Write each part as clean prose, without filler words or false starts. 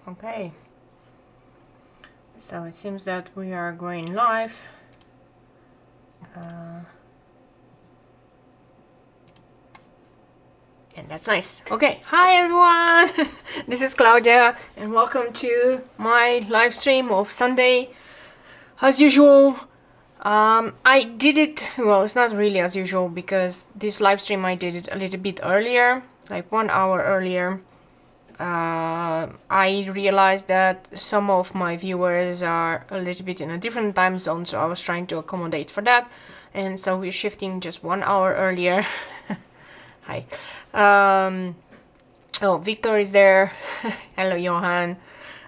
Okay, so it seems that we are going live. And that's nice. Okay, hi everyone! This is Claudia and welcome to my live stream of Sunday. As usual, I did it, well, it's not really as usual because this live stream I did it a little bit earlier, like 1 hour earlier. I realized that some of my viewers are a little bit in a different time zone, so I was trying to accommodate for that, and so we're shifting just 1 hour earlier. Hi. Oh, Victor is there. Hello, Johan.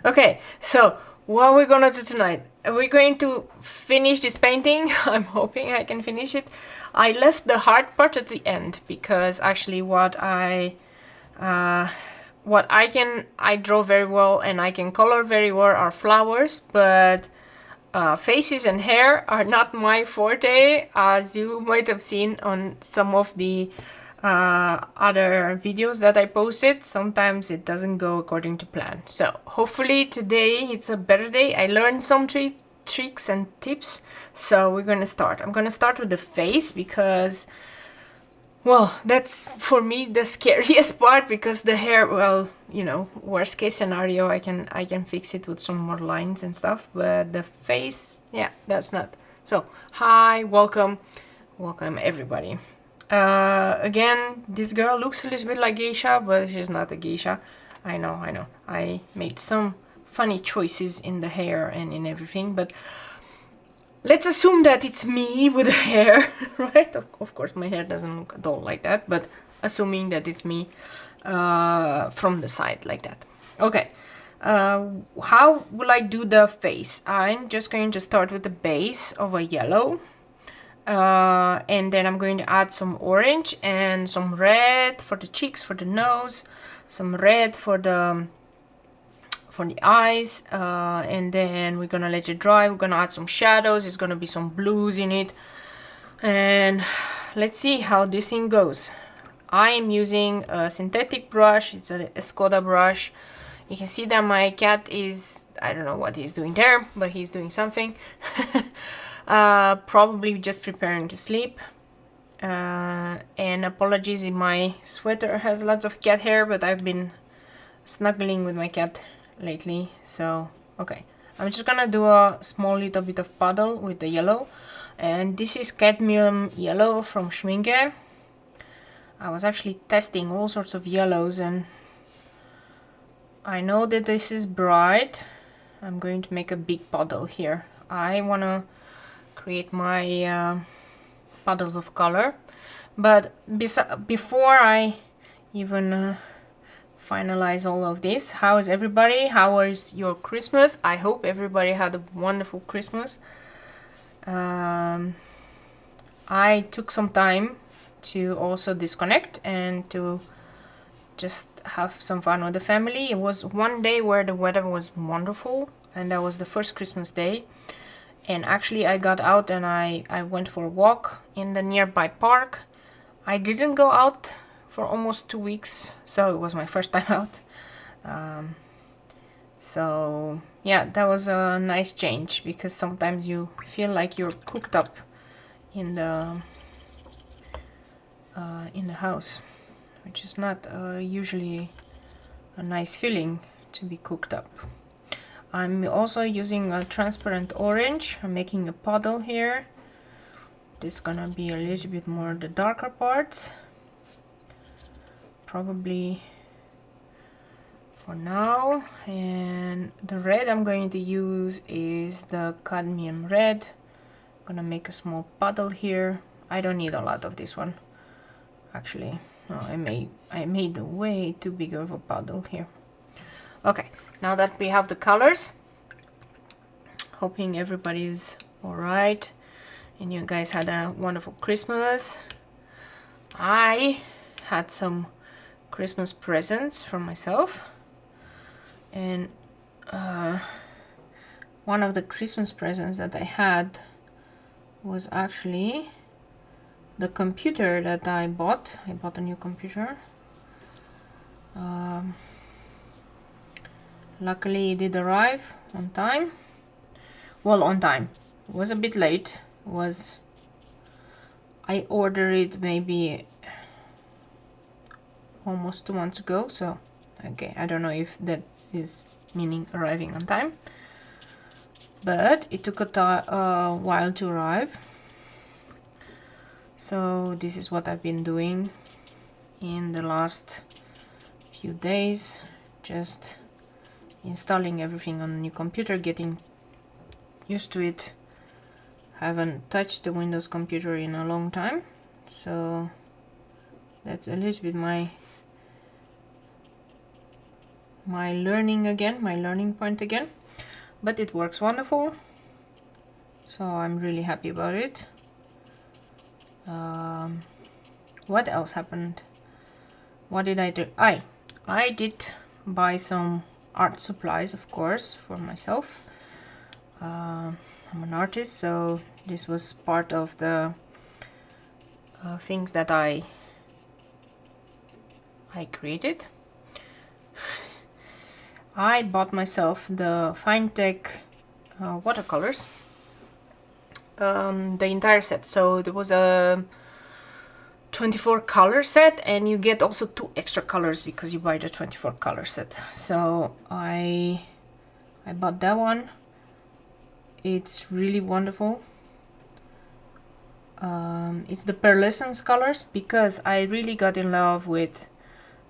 Okay, so what we're gonna do tonight, we're going to finish this painting. I'm hoping I can finish it. I left the hard part at the end because actually what I draw very well and I can color very well are flowers, but faces and hair are not my forte, as you might have seen on some of the other videos that I posted. Sometimes it doesn't go according to plan. So hopefully today it's a better day. I learned some tricks and tips, so we're gonna start. I'm gonna start with the face because, well, that's for me the scariest part, because the hair, well, you know, worst case scenario, I can fix it with some more lines and stuff, but the face, yeah, that's not. So hi, welcome everybody. Again, this girl looks a little bit like geisha, but she's not a geisha. I know. I made some funny choices in the hair and in everything, but let's assume that it's me with the hair, right? Of course, my hair doesn't look at all like that, but assuming that it's me from the side like that. Okay, how will I do the face? I'm just going to start with the base of a yellow. And then I'm going to add some orange and some red for the cheeks, for the nose, some red for the eyes, and then we're gonna let it dry. We're gonna add some shadows. There's gonna be some blues in it, and let's see how this thing goes. I am using a synthetic brush. It's a Escoda brush. You can see that my cat is, I don't know what he's doing there, but he's doing something. Probably just preparing to sleep. And apologies if my sweater has lots of cat hair, but I've been snuggling with my cat lately. So okay, I'm just gonna do a small little bit of puddle with the yellow, and this is cadmium yellow from Schminke. I was actually testing all sorts of yellows and I know that this is bright. I'm going to make a big puddle here. I wanna create my puddles of color, but before I even finalize all of this, how is everybody? How was your Christmas? I hope everybody had a wonderful Christmas. I took some time to also disconnect and to just have some fun with the family. It was one day where the weather was wonderful, and that was the first Christmas day. And actually I got out and I went for a walk in the nearby park. I didn't go out for almost 2 weeks, so it was my first time out. So yeah, that was a nice change, because sometimes you feel like you're cooked up in the house, which is not usually a nice feeling to be cooked up. I'm also using a transparent orange. I'm making a puddle here. This is gonna be a little bit more the darker parts, probably for now. And the red I'm going to use is the cadmium red. I'm gonna make a small puddle here. I don't need a lot of this one, actually. No, I made a way too big of a puddle here. Okay, now that we have the colors, hoping everybody's all right and you guys had a wonderful Christmas. I had some Christmas presents for myself, and one of the Christmas presents that I had was actually the computer that I bought. I bought a new computer. Luckily it did arrive on time. Well, on time. It was a bit late. I ordered it maybe almost 2 months ago, so okay, I don't know if that is meaning arriving on time, but it took a while to arrive. So this is what I've been doing in the last few days, just installing everything on the new computer, getting used to it. Haven't touched the Windows computer in a long time, so that's a little bit my learning point again, but it works wonderful, so I'm really happy about it. What else happened? What did I do? I did buy some art supplies, of course, for myself. I'm an artist, so this was part of the things that I created. I bought myself the Finetech watercolors, the entire set. So there was a 24 color set, and you get also 2 extra colors because you buy the 24 color set. So I bought that one. It's really wonderful. It's the pearlescence colors, because I really got in love with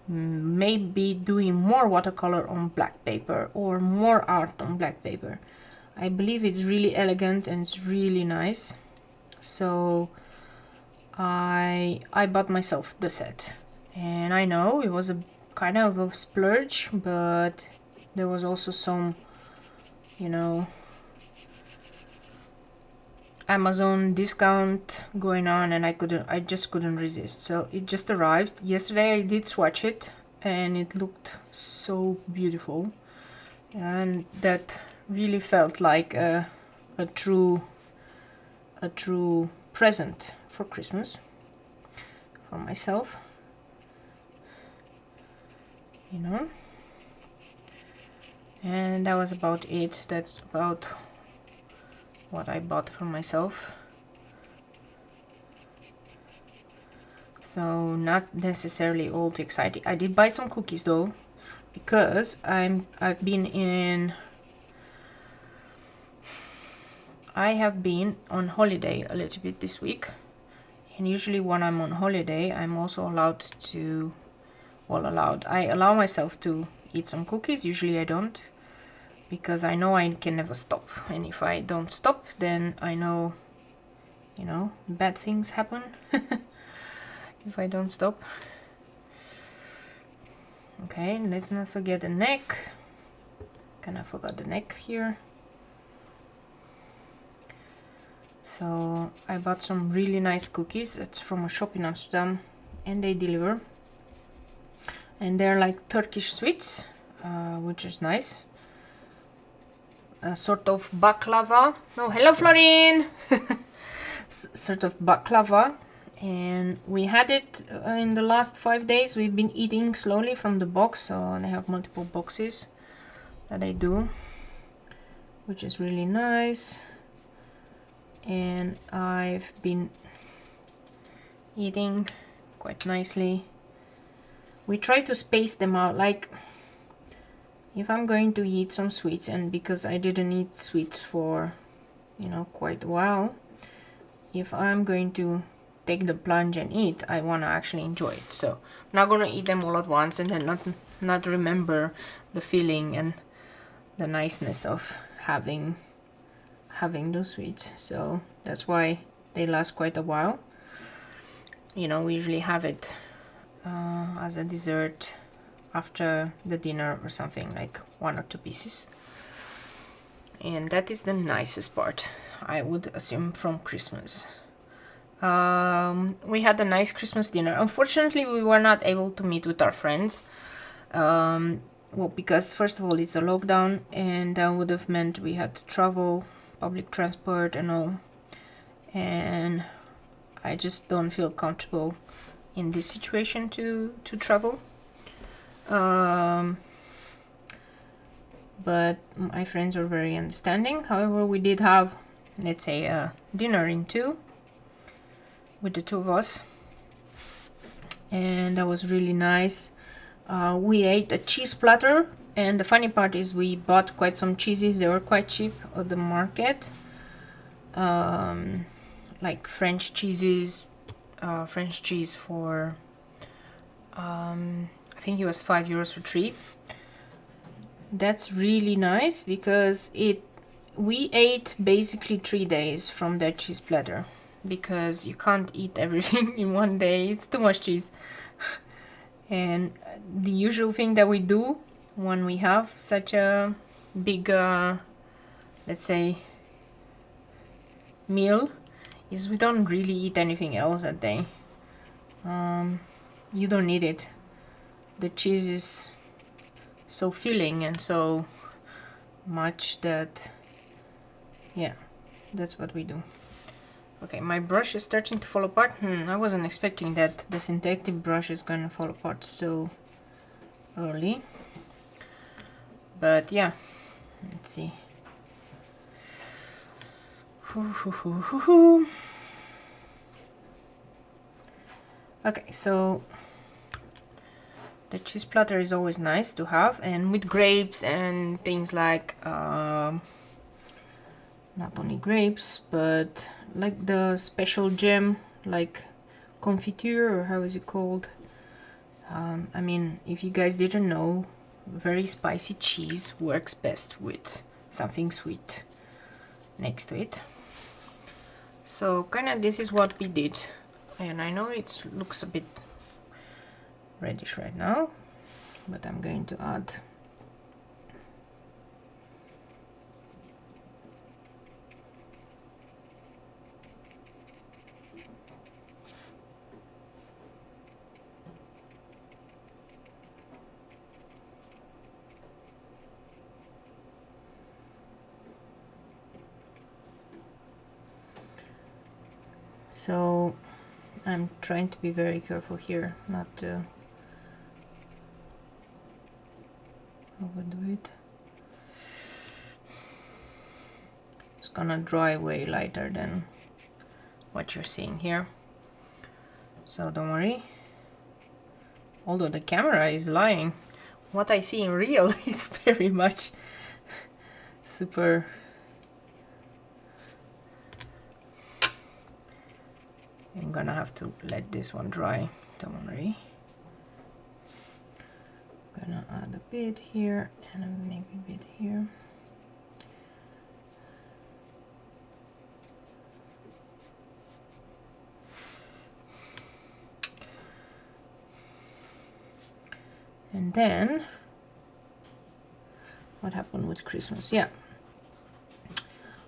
maybe doing more watercolor on black paper or more art on black paper. I believe it's really elegant and it's really nice. So I bought myself the set, and I know it was a kind of a splurge, but there was also some, you know, Amazon discount going on, and I just couldn't resist. So it just arrived yesterday. I did swatch it, and it looked so beautiful, and that really felt like a true present for Christmas for myself, you know. And that was about it. That's about what I bought for myself. So not necessarily all too exciting. I did buy some cookies though, because I have been on holiday a little bit this week, and usually when I'm on holiday I'm also allowed to, I allow myself to eat some cookies. Usually I don't, because I know I can never stop, and if I don't stop, then I know, you know, bad things happen if I don't stop. Okay, let's not forget the neck. Kinda forgot the neck here. So I bought some really nice cookies. It's from a shop in Amsterdam, and they deliver, and they're like Turkish sweets, which is nice. A sort of baklava. Oh, hello Florin! Sort of baklava, and we had it in the last 5 days. We've been eating slowly from the box, so I have multiple boxes that I do, which is really nice. And I've been eating quite nicely. We try to space them out, like if I'm going to eat some sweets, and because I didn't eat sweets for, you know, quite a while, if I'm going to take the plunge and eat, I want to actually enjoy it. So I'm not going to eat them all at once and then not remember the feeling and the niceness of having those sweets. So that's why they last quite a while. You know, we usually have it as a dessert after the dinner or something, like 1 or 2 pieces. And that is the nicest part, I would assume, from Christmas. We had a nice Christmas dinner. Unfortunately, we were not able to meet with our friends. Well, because first of all, it's a lockdown, and that would have meant we had to travel, public transport and all. And I just don't feel comfortable in this situation to travel. but my friends are very understanding. However, we did have, let's say, a dinner in two with the two of us, and that was really nice. We ate a cheese platter, and the funny part is we bought quite some cheeses. They were quite cheap at the market, like French cheeses, French cheese for I think it was €5 for 3. That's really nice because we ate basically 3 days from that cheese platter, because you can't eat everything in one day. It's too much cheese. And the usual thing that we do when we have such a big let's say meal is we don't really eat anything else that day. You don't need it. The cheese is so filling and so much that, yeah, that's what we do. Okay, my brush is starting to fall apart. I wasn't expecting that the synthetic brush is gonna fall apart so early. But yeah, let's see. Okay, so the cheese platter is always nice to have, and with grapes and things like not only grapes but like the special jam, like confiture, or how is it called? I mean, if you guys didn't know, very spicy cheese works best with something sweet next to it. So kind of this is what we did, and I know it looks a bit reddish right now, but I'm going to add so I'm trying to be very careful here not to overdo it. It's gonna dry way lighter than what you're seeing here, so don't worry. Although the camera is lying, what I see in real is very much super. I'm gonna have to let this one dry, don't worry. Gonna add a bit here and maybe a bit here. And then what happened with Christmas? Yeah,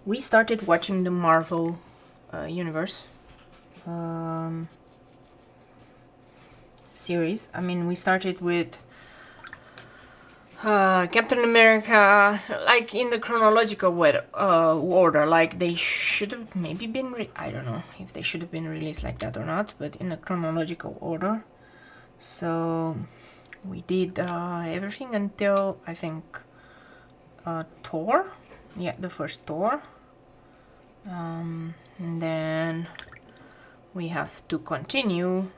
we started watching the Marvel universe series. I mean, we started with Captain America, like in the chronological order, like they should have maybe been I don't know if they should have been released like that or not, but in a chronological order. So we did everything until I think Thor, yeah, the first Thor, and then we have to continue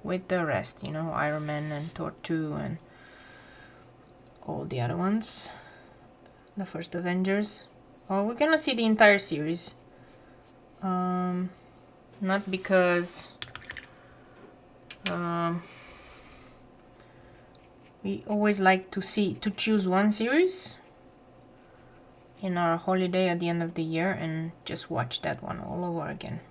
with the rest, you know, Iron Man and Thor 2 and all the other ones, the first Avengers. Oh, we're gonna see the entire series, not because we always like to choose one series in our holiday at the end of the year and just watch that one all over again.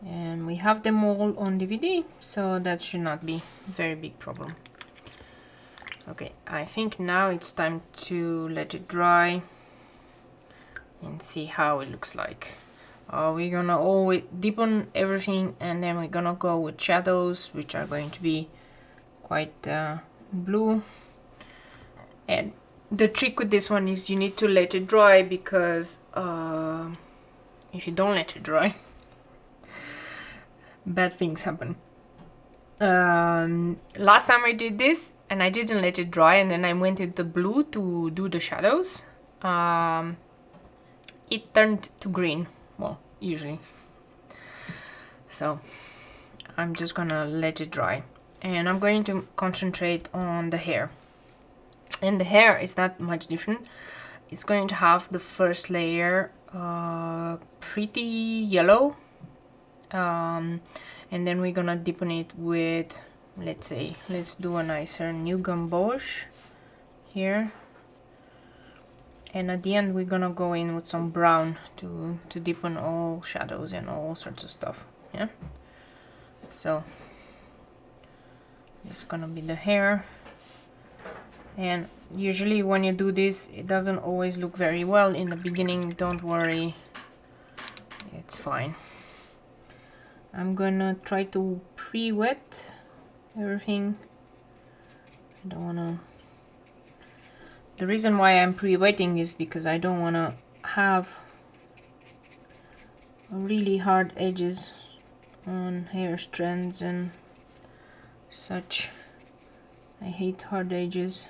And we have them all on DVD, so that should not be a very big problem. Okay, I think now it's time to let it dry and see how it looks like. We're gonna always deepen everything, and then we're gonna go with shadows, which are going to be quite blue. And the trick with this one is you need to let it dry, because if you don't let it dry, bad things happen. Last time I did this and I didn't let it dry, and then I went with the blue to do the shadows. It turned to green, well, usually. So I'm just gonna let it dry, and I'm going to concentrate on the hair. And the hair is not much different. It's going to have the first layer pretty yellow, and then we're gonna deepen it with, let's do a nicer new gamboge here, and at the end we're gonna go in with some brown to deepen all shadows and all sorts of stuff. Yeah, so it's gonna be the hair. And usually when you do this, it doesn't always look very well in the beginning. Don't worry, it's fine. I'm gonna try to pre-wet everything. I don't wanna... The reason why I'm pre-wetting is because I don't wanna have really hard edges on hair strands and such. I hate hard edges.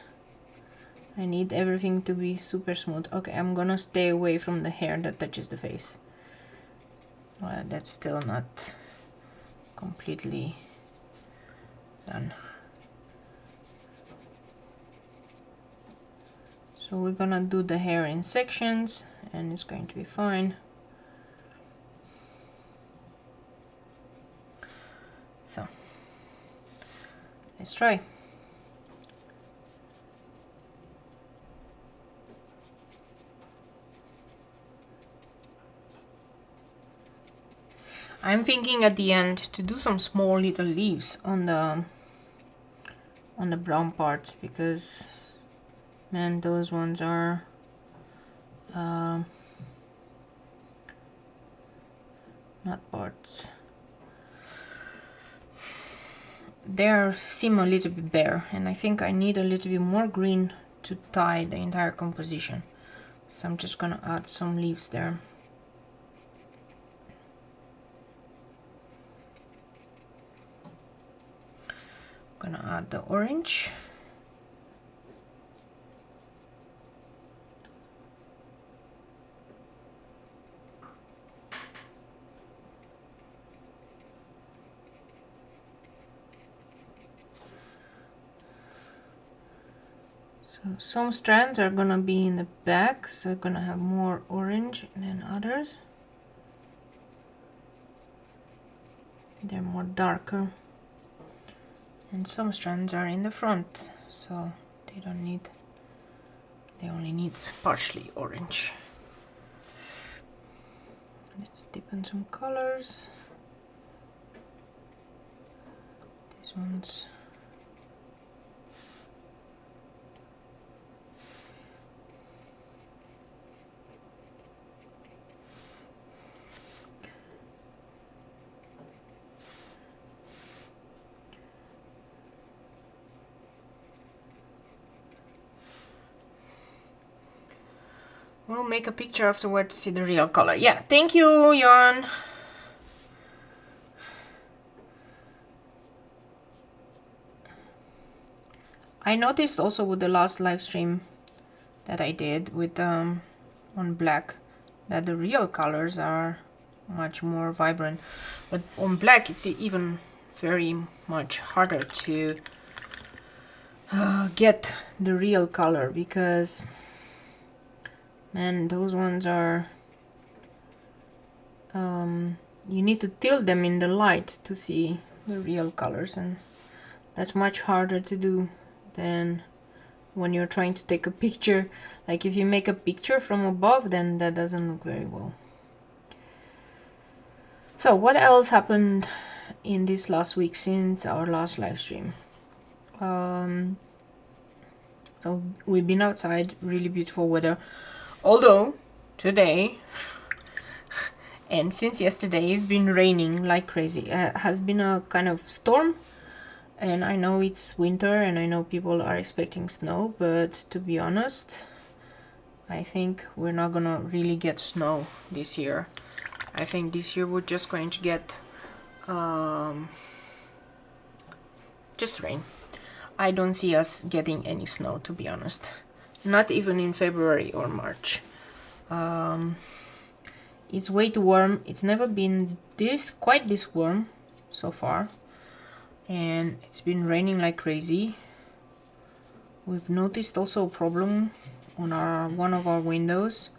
I need everything to be super smooth. Okay, I'm gonna stay away from the hair that touches the face. Well, that's still not completely done. So we're gonna do the hair in sections, and it's going to be fine. So let's try. I'm thinking at the end to do some small little leaves on the brown parts, because man, those ones are not parts. They seem a little bit bare, and I think I need a little bit more green to tie the entire composition. So I'm just gonna add some leaves there. Gonna add the orange. So some strands are gonna be in the back, so I'm gonna have more orange than others. They're more darker. And some strands are in the front, so they only need partially orange. Let's deepen some colors. These ones. We'll make a picture afterward to see the real color. Yeah, thank you, Jan. I noticed also with the last live stream that I did with on black that the real colors are much more vibrant, but on black it's even very much harder to get the real color, because man, those ones are you need to tilt them in the light to see the real colors, and that's much harder to do than when you're trying to take a picture. Like if you make a picture from above, then that doesn't look very well. So what else happened in this last week since our last live stream? So we've been outside, really beautiful weather, although today and since yesterday it's been raining like crazy. Has been a kind of storm, and I know it's winter and I know people are expecting snow, but to be honest, I think we're not gonna really get snow this year. I think this year we're just going to get just rain. I don't see us getting any snow, to be honest. Not even in February or March. It's way too warm. It's never been quite this warm so far. And it's been raining like crazy. We've noticed also a problem on one of our windows.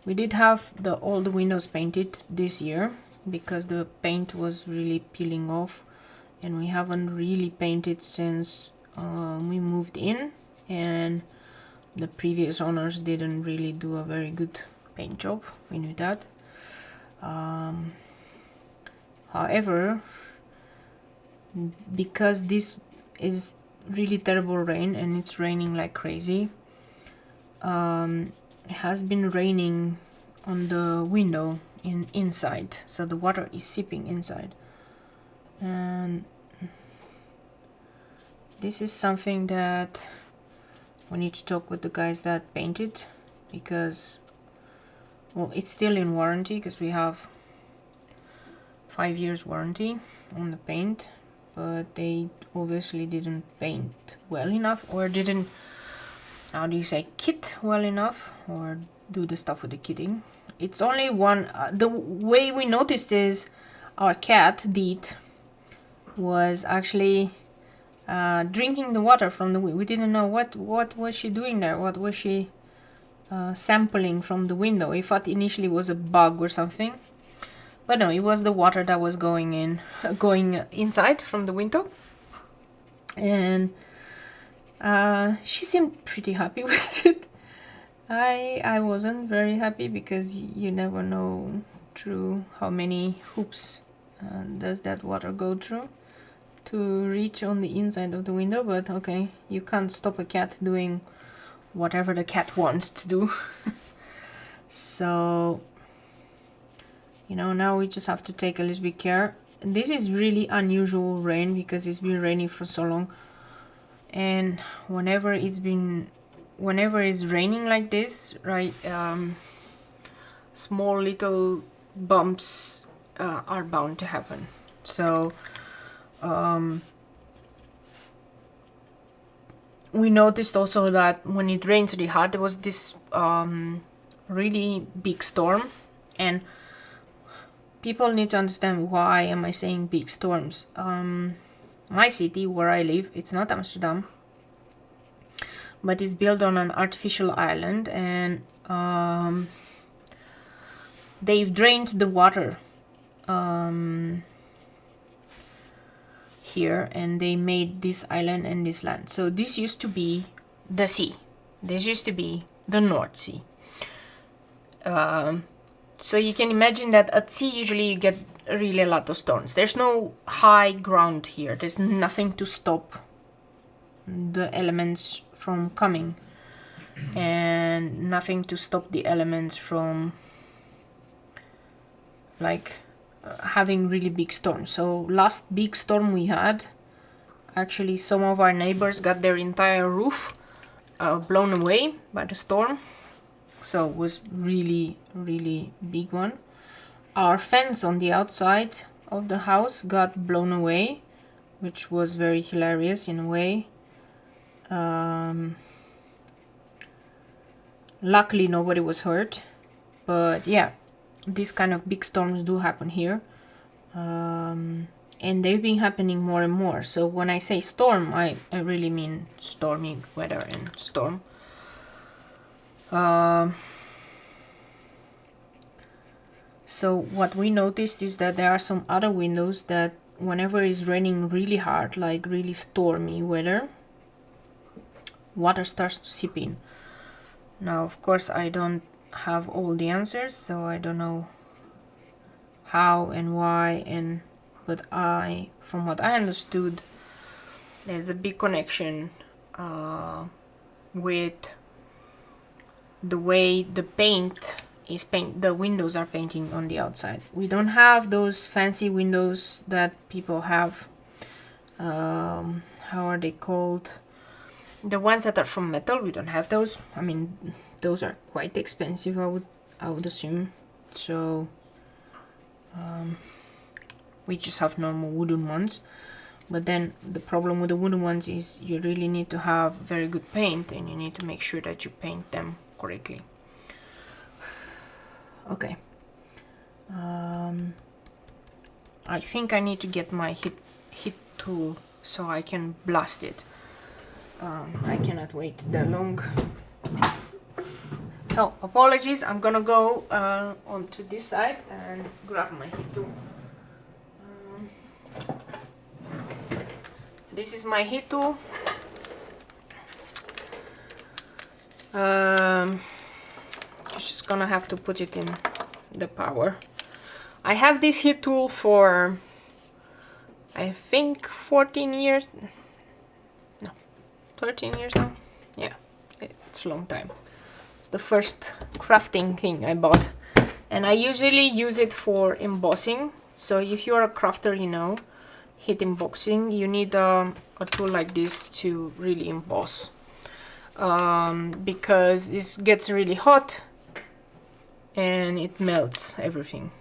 We did have all the windows painted this year because the paint was really peeling off, and we haven't really painted since we moved in, and the previous owners didn't really do a very good paint job. We knew that. However, because this is really terrible rain and it's raining like crazy, it has been raining on the window inside, so the water is seeping inside, and this is something that we need to talk with the guys that painted, because, well, it's still in warranty because we have 5 years warranty on the paint, but they obviously didn't paint well enough, or didn't, how do you say, kit well enough, or do the stuff with the kitting. It's only one, the way we noticed is our cat, Deet, was actually drinking the water from the, we didn't know what was she doing there, what was she sampling from the window. We thought initially it was a bug or something, but no, it was the water that was going inside from the window. And she seemed pretty happy with it. I wasn't very happy, because you never know through how many hoops does that water go through to reach on the inside of the window. But okay, you can't stop a cat doing whatever the cat wants to do. So, you know, now we just have to take a little bit care. This is really unusual rain because it's been raining for so long, and whenever it's raining like this, right, small little bumps are bound to happen. So we noticed also that when it rains really hard, there was this really big storm, and people need to understand why am I saying big storms. My city where I live, it's not Amsterdam, but it's built on an artificial island, and they've drained the water here, and they made this island and this land. So this used to be the sea. This used to be the North Sea. So you can imagine that at sea usually you get really a lot of storms. There's no high ground here. There's nothing to stop the elements from coming, and nothing to stop the elements from like having really big storms. So last big storm we had, actually some of our neighbors got their entire roof blown away by the storm. So it was really big one. Our fence on the outside of the house got blown away, which was very hilarious in a way. Luckily nobody was hurt, but yeah, these kind of big storms do happen here, and they've been happening more and more. So when I say storm, I really mean stormy weather and storm. So what we noticed is that there are some other windows that whenever it's raining really hard, like really stormy weather, water starts to seep in. Now of course I don't have all the answers, so I don't know how and why, but from what I understood, there's a big connection with the way the windows are painting on the outside. We don't have those fancy windows that people have. How are they called? The ones that are from metal. We don't have those. I mean, those are quite expensive, I would assume. So we just have normal wooden ones. But then the problem with the wooden ones is you really need to have very good paint, and you need to make sure that you paint them correctly. Okay. I think I need to get my heat tool so I can blast it. I cannot wait that long. So apologies, I'm gonna go onto this side and grab my heat tool. This is my heat tool. Just gonna have to put it in the power. I have this heat tool for I think 14 years. No, 13 years now. Yeah, it's a long time. It's the first crafting thing I bought, and I usually use it for embossing. So if you're a crafter, you know, heat embossing, you need a tool like this to really emboss, because this gets really hot and it melts everything.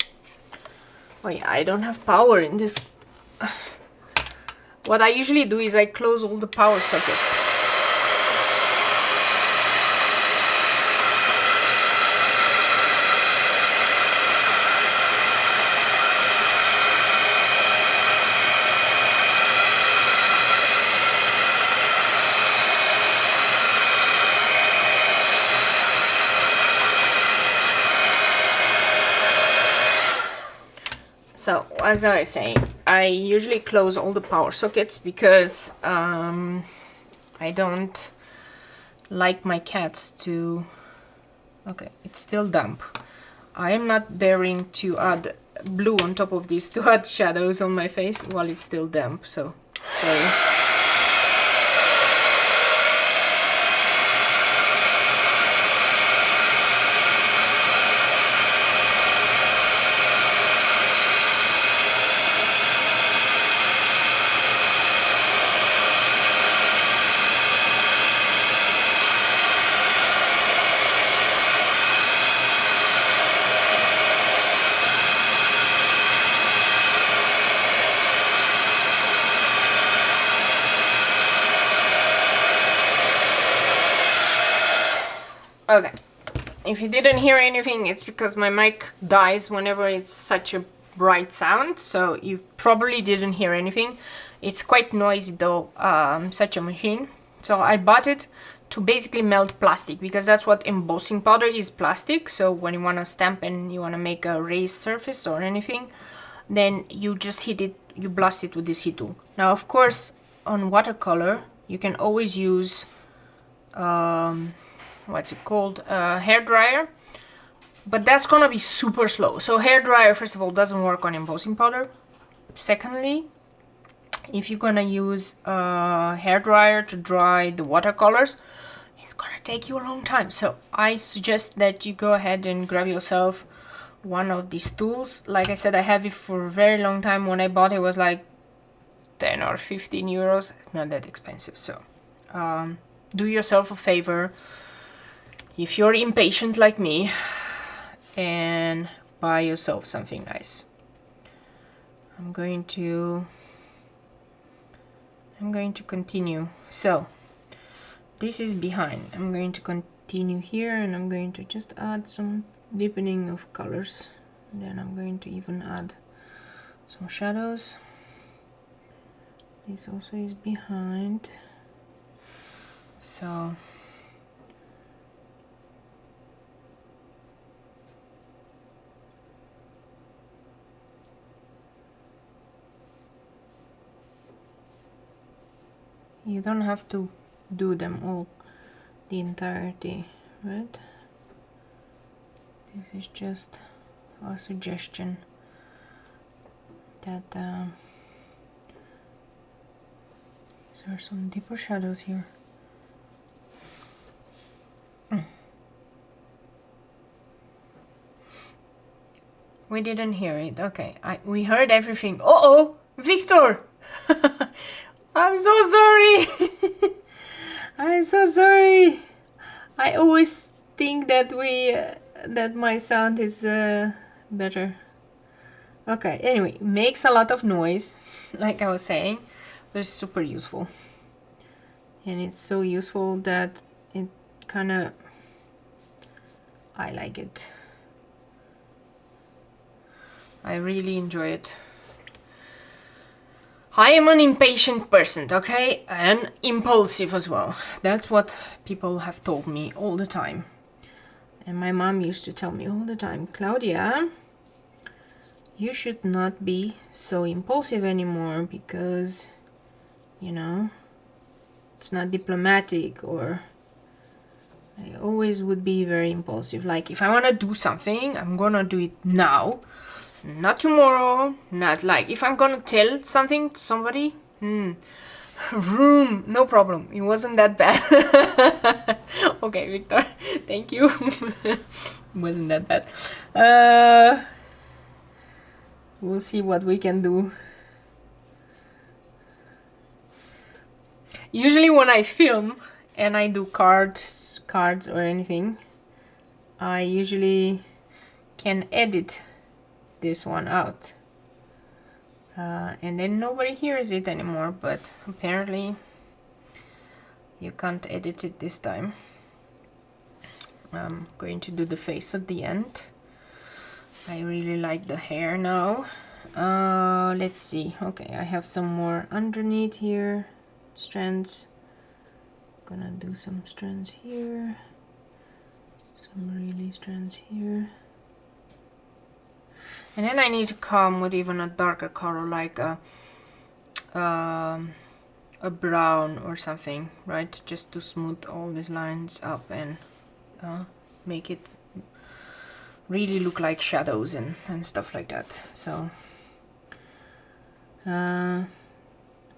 Oh yeah, I don't have power in this. What I usually do is I close all the power sockets. So, as I was saying, I usually close all the power sockets because I don't like my cats to... Okay, it's still damp. I am not daring to add blue on top of this to add shadows on my face while it's still damp, so sorry. Okay, if you didn't hear anything, it's because my mic dies whenever it's such a bright sound, so you probably didn't hear anything. It's quite noisy though, such a machine. So I bought it to basically melt plastic, because that's what embossing powder is, plastic. So when you want to stamp and you want to make a raised surface or anything, then you just heat it, you blast it with this heat tool. Now of course on watercolor you can always use what's it called, hair dryer, but that's gonna be super slow. So hair dryer, first of all, doesn't work on embossing powder. Secondly, if you're gonna use a hair dryer to dry the watercolors, it's gonna take you a long time. So I suggest that you go ahead and grab yourself one of these tools. Like I said, I have it for a very long time. When I bought it, it was like 10 or 15 euros. It's not that expensive. So do yourself a favor, if you're impatient like me, and buy yourself something nice. I'm going to continue. So this is behind. I'm going to continue here, and I'm going to just add some deepening of colors. Then I'm going to even add some shadows. This also is behind. So you don't have to do them all the entirety, right? This is just a suggestion that there are some deeper shadows here. We didn't hear it. Okay, we heard everything. Uh-oh, Victor! I'm so sorry. I'm so sorry. I always think that that my sound is better. Okay, anyway, makes a lot of noise, like I was saying, It's super useful. And it's so useful that it kind of, I like it. I really enjoy it. I am an impatient person, okay? And impulsive as well. That's what people have told me all the time. And my mom used to tell me all the time, Claudia, you should not be so impulsive anymore because, you know, it's not diplomatic. Or I always would be very impulsive. Like, if I want to do something, I'm gonna do it now. Not tomorrow, not like if I'm gonna tell something to somebody, room, no problem. It wasn't that bad. Okay, Victor, thank you. It wasn't that bad. We'll see what we can do. Usually when I film and I do cards or anything, I usually can edit this one out, and then nobody hears it anymore, but apparently you can't edit it this time. I'm going to do the face at the end. I really like the hair now. Let's see. Okay, I have some more underneath here, strands. Gonna do some strands here, some really strands here. And then I need to come with even a darker color, like a brown or something, right? Just to smooth all these lines up and make it really look like shadows and stuff like that. So,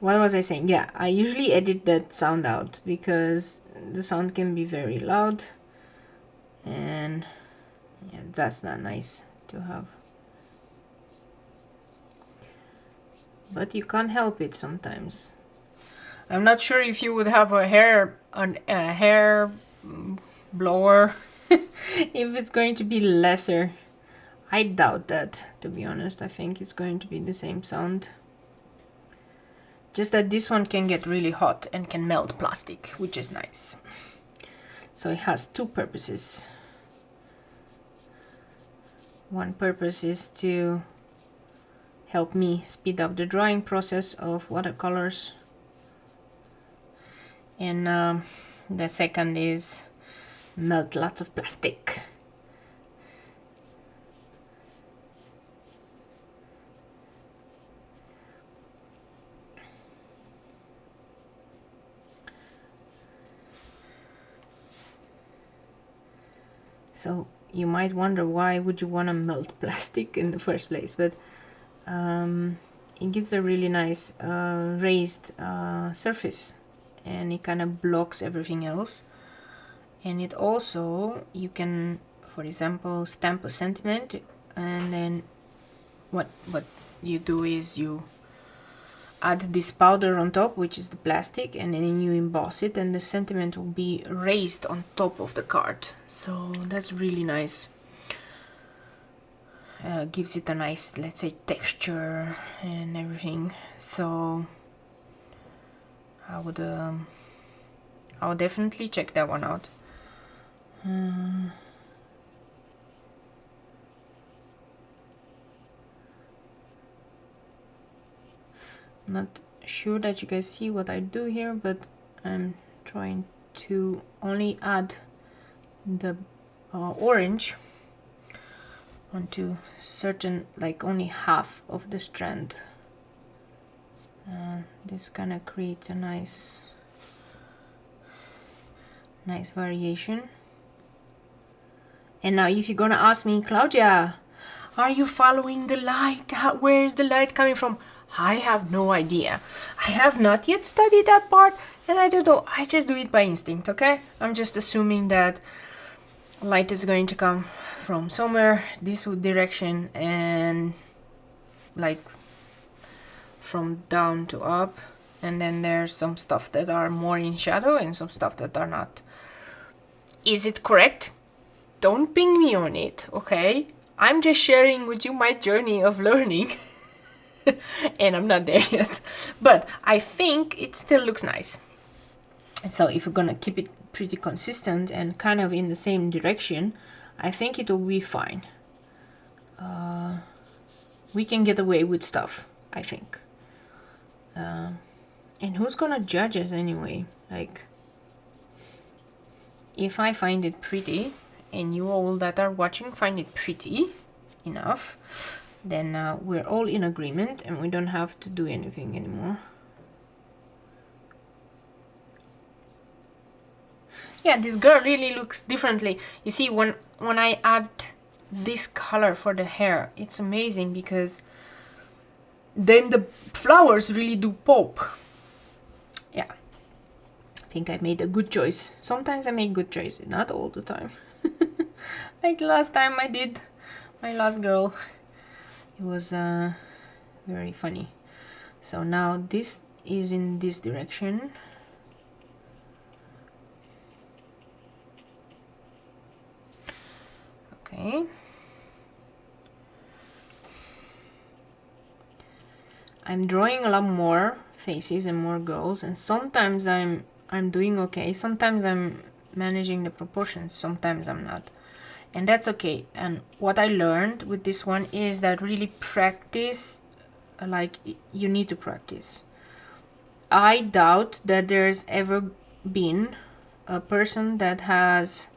what was I saying? Yeah, I usually edit that sound out because the sound can be very loud, and yeah, that's not nice to have. But you can't help it sometimes. I'm not sure if you would have a hair blower if it's going to be lesser. I doubt that, to be honest. I think it's going to be the same sound. Just that this one can get really hot and can melt plastic, which is nice. So it has two purposes. One purpose is to help me speed up the drawing process of watercolors, and the second is melt lots of plastic. So you might wonder, why would you want to melt plastic in the first place? But it gives a really nice raised surface, and it kind of blocks everything else. And it also, you can, for example, stamp a sentiment, and then what you do is you add this powder on top, which is the plastic, and then you emboss it, and the sentiment will be raised on top of the card. So that's really nice. Gives it a nice, let's say, texture and everything. So I would definitely check that one out. Not sure that you guys see what I do here, but I'm trying to only add the orange onto certain, like only half of the strand. This kind of creates a nice variation. And now if you're gonna ask me, Claudia, are you following the light? Where is the light coming from? I have no idea. I have not yet studied that part, and I don't know. I just do it by instinct, okay? I'm just assuming that light is going to come from somewhere this direction, and like from down to up, and then there's some stuff that are more in shadow and some stuff that are not. Is it correct? Don't ping me on it, okay? I'm just sharing with you my journey of learning. and I'm not there yet. But I think it still looks nice. And so if we're gonna keep it pretty consistent and kind of in the same direction, I think it will be fine. We can get away with stuff, I think. And who's gonna judge us anyway? Like, if I find it pretty, and you all that are watching find it pretty enough, then we're all in agreement and we don't have to do anything anymore. Yeah, this girl really looks differently. You see, when I add this color for the hair, it's amazing, because then the flowers really do pop. Yeah, I think I made a good choice. Sometimes I make good choices, not all the time. Like last time I did my last girl, it was very funny. So now this is in this direction. Okay. I'm drawing a lot more faces and more girls, and sometimes I'm doing okay, sometimes I'm managing the proportions, sometimes I'm not, and that's okay. And what I learned with this one is that really practice, like, you need to practice. I doubt that there's ever been a person that has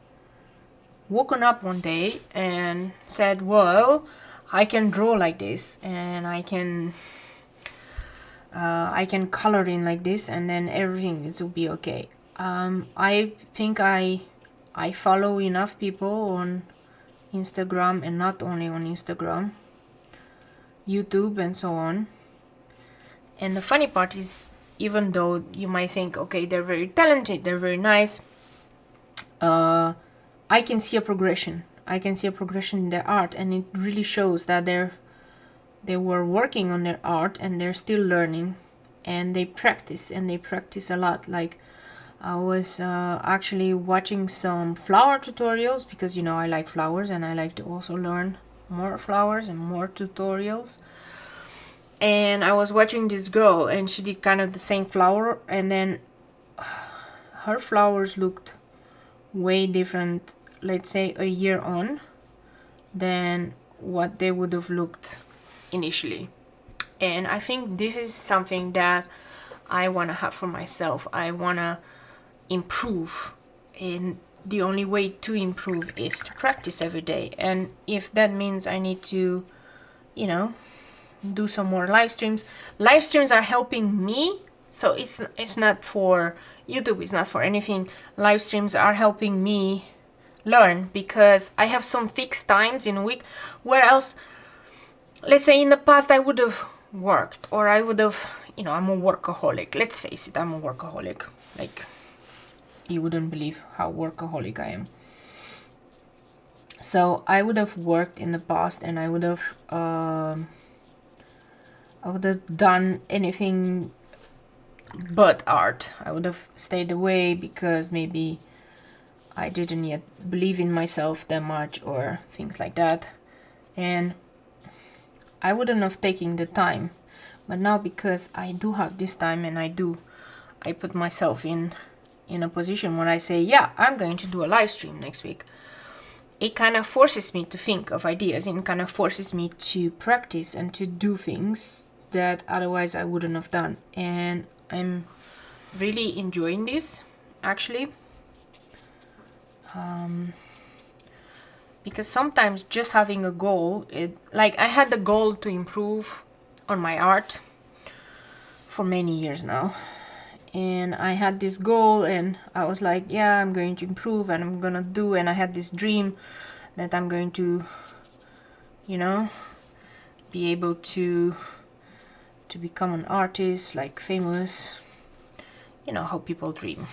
woken up one day and said, well, I can draw like this, and I can color in like this, and then everything will be okay. I think I follow enough people on Instagram, and not only on Instagram, YouTube and so on. And the funny part is, even though you might think, okay, they're very talented, they're very nice, I can see a progression. I can see a progression in their art, and it really shows that they were working on their art and they're still learning, and they practice, and they practice a lot. Like, I was actually watching some flower tutorials, because, you know, I like flowers and I like to also learn more flowers and more tutorials. And I was watching this girl, and she did kind of the same flower, and then her flowers looked way different, let's say a year on, than what they would have looked initially. And I think this is something that I want to have for myself. I want to improve, and the only way to improve is to practice every day. And if that means I need to, you know, do some more live streams are helping me. So it's not for YouTube, it's not for anything. Live streams are helping me learn, because I have some fixed times in a week, where else, let's say in the past, I would have worked, or I would have, you know, I'm a workaholic. Let's face it, I'm a workaholic. Like, you wouldn't believe how workaholic I am. So I would have worked in the past, and I would have done anything but art. I would have stayed away, because maybe I didn't yet believe in myself that much, or things like that, and I wouldn't have taken the time. But now, because I do have this time, and I put myself in a position where I say, yeah, I'm going to do a live stream next week. It kind of forces me to think of ideas, and kind of forces me to practice and to do things that otherwise I wouldn't have done. And I'm really enjoying this, actually. Because sometimes just having a goal, like, I had the goal to improve on my art for many years now, and I had this goal, and I was like, yeah, I'm going to improve, and I'm gonna do, and I had this dream that I'm going to, you know, be able to become an artist, like famous, you know how people dream.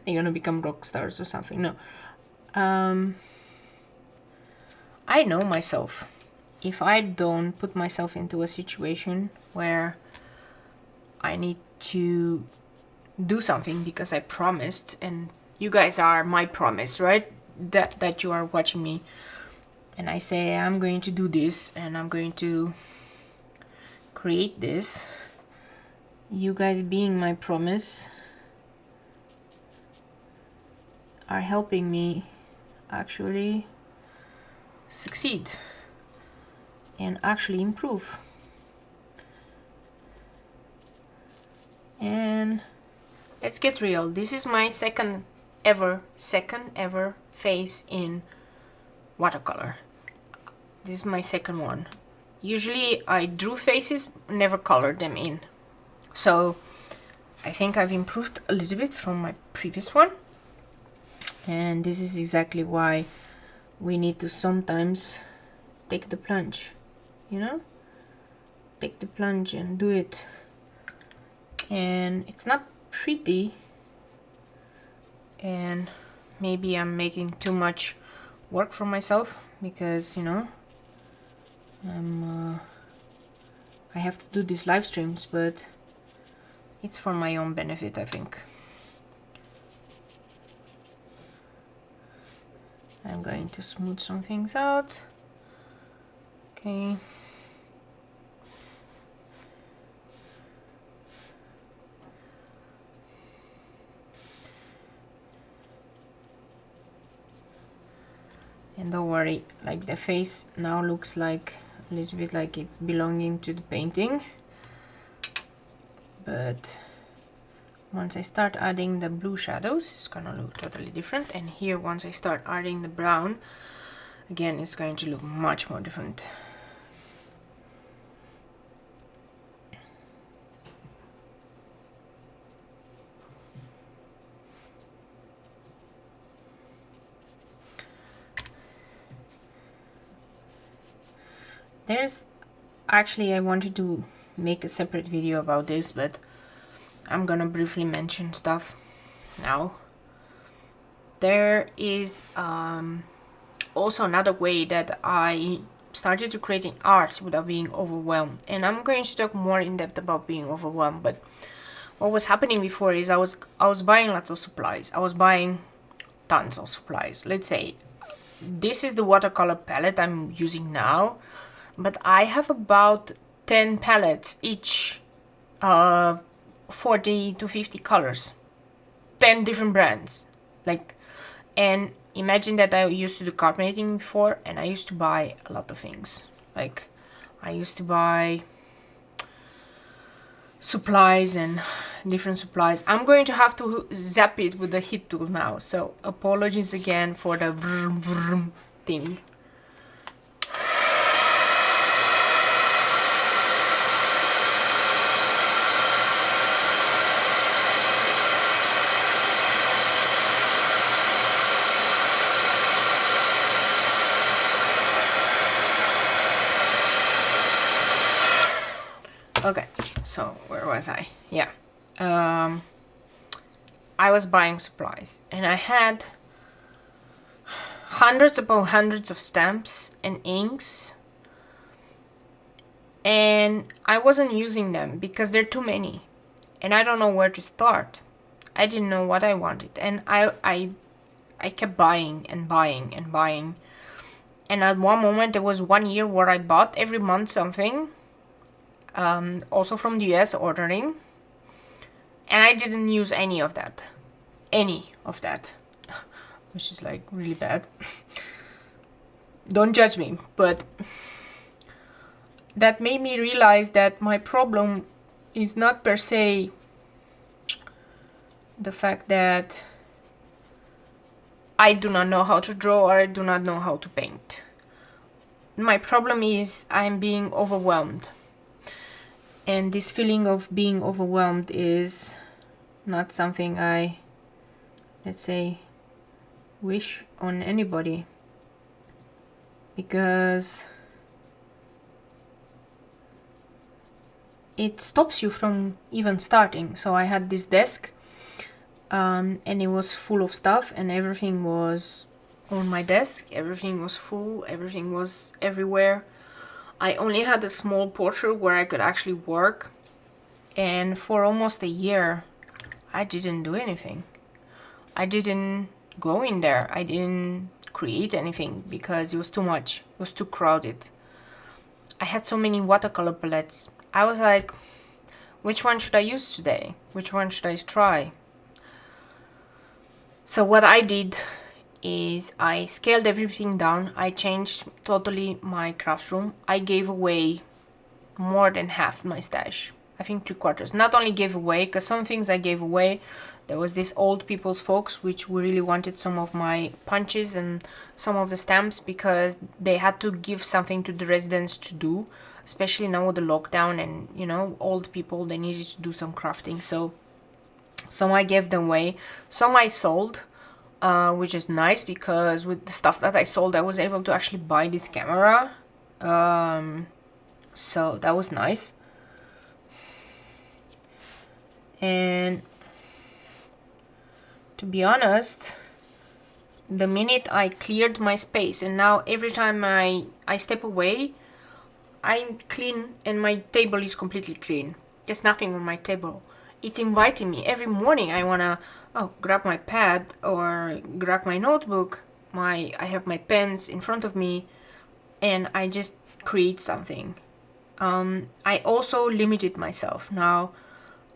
They're gonna become rock stars or something. No, I know myself. If I don't put myself into a situation where I need to do something because I promised, and you guys are my promise, right? That you are watching me, and I say I'm going to do this, and I'm going to create this. You guys being my promise are helping me actually succeed and actually improve. And let's get real. This is my second ever face in watercolor. This is my second one. Usually I drew faces, never colored them in. So I think I've improved a little bit from my previous one. And this is exactly why we need to sometimes take the plunge, you know? Take the plunge and do it. And it's not pretty, and maybe I'm making too much work for myself because, you know, I have to do these live streams, but it's for my own benefit, I think. I'm going to smooth some things out. Okay. And don't worry, like the face now looks like a little bit like it's belonging to the painting. But once I start adding the blue shadows, it's gonna look totally different. And here, once I start adding the brown, again, it's going to look much more different. There's actually, I wanted to make a separate video about this, but I'm gonna briefly mention stuff now. There is also another way that I started to creating art without being overwhelmed, and I'm going to talk more in depth about being overwhelmed. But what was happening before is I was buying lots of supplies. I was buying tons of supplies. Let's say this is the watercolor palette I'm using now, but I have about 10 palettes each, 40 to 50 colors, 10 different brands. Like, and imagine that I used to do card making before, and I used to buy a lot of things. Like, I used to buy supplies and different supplies. I'm going to have to zap it with the hit tool now, so apologies again for the vroom vroom thing. Okay, so where was I? Yeah, I was buying supplies, and I had hundreds upon hundreds of stamps and inks, and I wasn't using them because there are too many, and I don't know where to start. I didn't know what I wanted, and I kept buying and buying and buying, and at one moment there was 1 year where I bought every month something. Also from the US ordering, and I didn't use any of that, which is like really bad. Don't judge me, but that made me realize that my problem is not per se the fact that I do not know how to draw or I do not know how to paint. My problem is I'm being overwhelmed. And this feeling of being overwhelmed is not something I, let's say, wish on anybody. Because it stops you from even starting. So I had this desk, and it was full of stuff, and everything was on my desk. Everything was full, everything was everywhere. I only had a small portrait where I could actually work, and for almost a year I didn't do anything. I didn't go in there. I didn't create anything because it was too much. It was too crowded. I had so many watercolor palettes I was like, which one should I use today? Which one should I try? So what I did is I scaled everything down. I changed totally my craft room. I gave away more than half my stash. I think 3/4. Not only gave away, because some things I gave away. There was this old people's folks which really wanted some of my punches and some of the stamps because they had to give something to the residents to do, especially now with the lockdown, and you know, old people, they needed to do some crafting. So some I gave them away, some I sold, which is nice because with the stuff that I sold I was able to actually buy this camera, so that was nice. And to be honest, the minute I cleared my space, and now every time I step away, I'm clean and my table is completely clean. There's nothing on my table. It's inviting me. Every morning I wanna grab my pad or grab my notebook. I have my pens in front of me and I just create something. I also limited myself. Now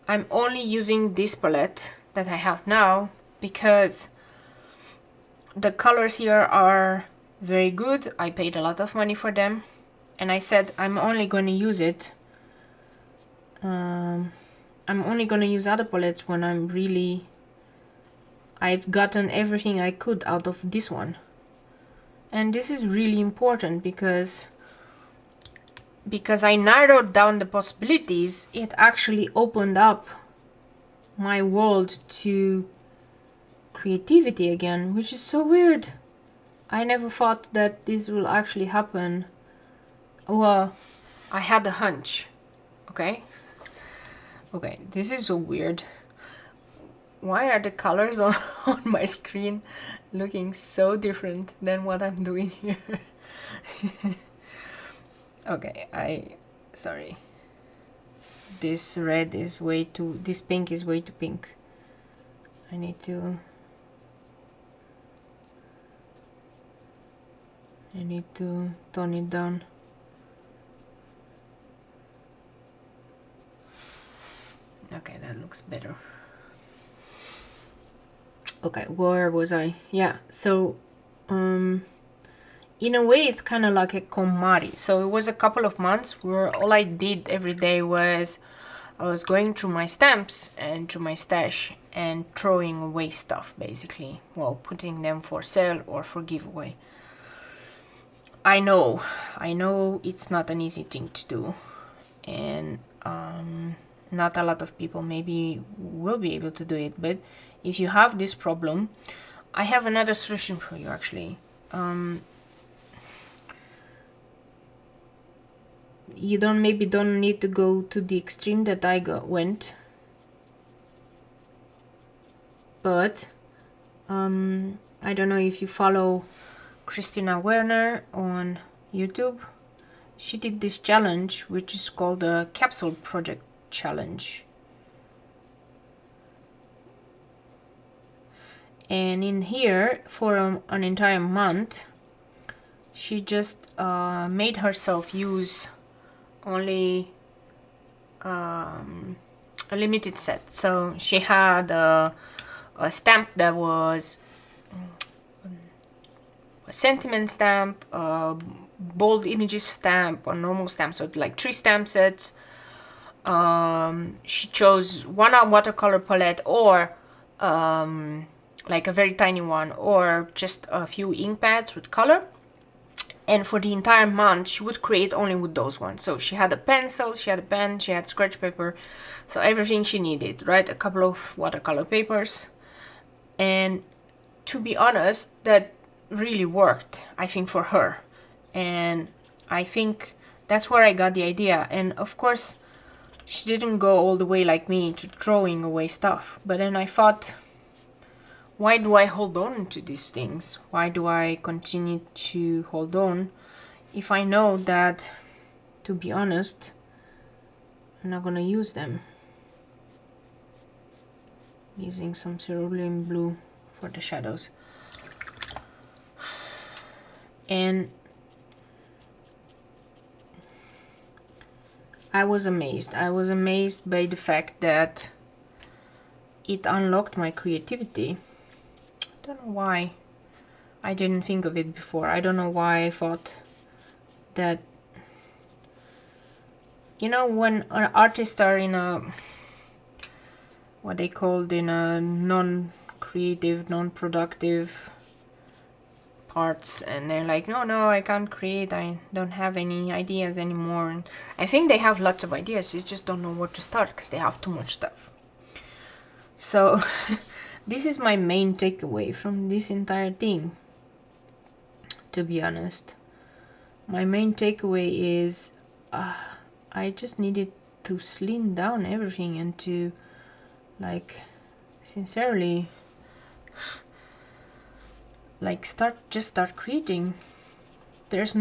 I'm only using this palette that I have now because the colors here are very good. I paid a lot of money for them, and I said I'm only going to use it. I'm only going to use other palettes when I've gotten everything I could out of this one. And this is really important because I narrowed down the possibilities. It actually opened up my world to creativity again, which is so weird. I never thought that this will actually happen. Well, I had a hunch. Okay, this is so weird. Why are the colors on my screen looking so different than what I'm doing here? Okay, sorry. This red is way too, this pink is way too pink. I need to tone it down. Okay, that looks better. Okay, where was I? Yeah, so in a way it's kind of like a KonMari. So it was a couple of months where all I did every day was I was going through my stamps and through my stash and throwing away stuff, basically. Well, putting them for sale or for giveaway. I know it's not an easy thing to do, and not a lot of people maybe will be able to do it, but if you have this problem, I have another solution for you actually. You don't need to go to the extreme that I went, but I don't know if you follow Christina Werner on YouTube. She did this challenge which is called the Capsule Project Challenge, and in here for an entire month she just made herself use only a limited set. So she had a stamp that was a sentiment stamp, a bold images stamp, a normal stamp, so like 3 stamp sets. She chose one watercolor palette, or like a very tiny one, or just a few ink pads with color. And for the entire month she would create only with those ones. So she had a pencil, she had a pen, she had scratch paper, so everything she needed, right? A couple of watercolor papers. And to be honest, that really worked, I think, for her. And I think that's where I got the idea. And of course she didn't go all the way like me to throwing away stuff, but then I thought, why do I hold on to these things? Why do I continue to hold on if I know that, to be honest, I'm not gonna use them? Using some cerulean blue for the shadows. And I was amazed. I was amazed by the fact that it unlocked my creativity. I don't know why I didn't think of it before. I don't know why I thought that, you know, when artists are in a, what they called in a non-creative, non-productive parts, and they're like, no, I can't create, I don't have any ideas anymore. And I think they have lots of ideas, they just don't know where to start because they have too much stuff. So this is my main takeaway from this entire thing, to be honest. My main takeaway is I just needed to slim down everything and to, like, sincerely, like, start creating. There's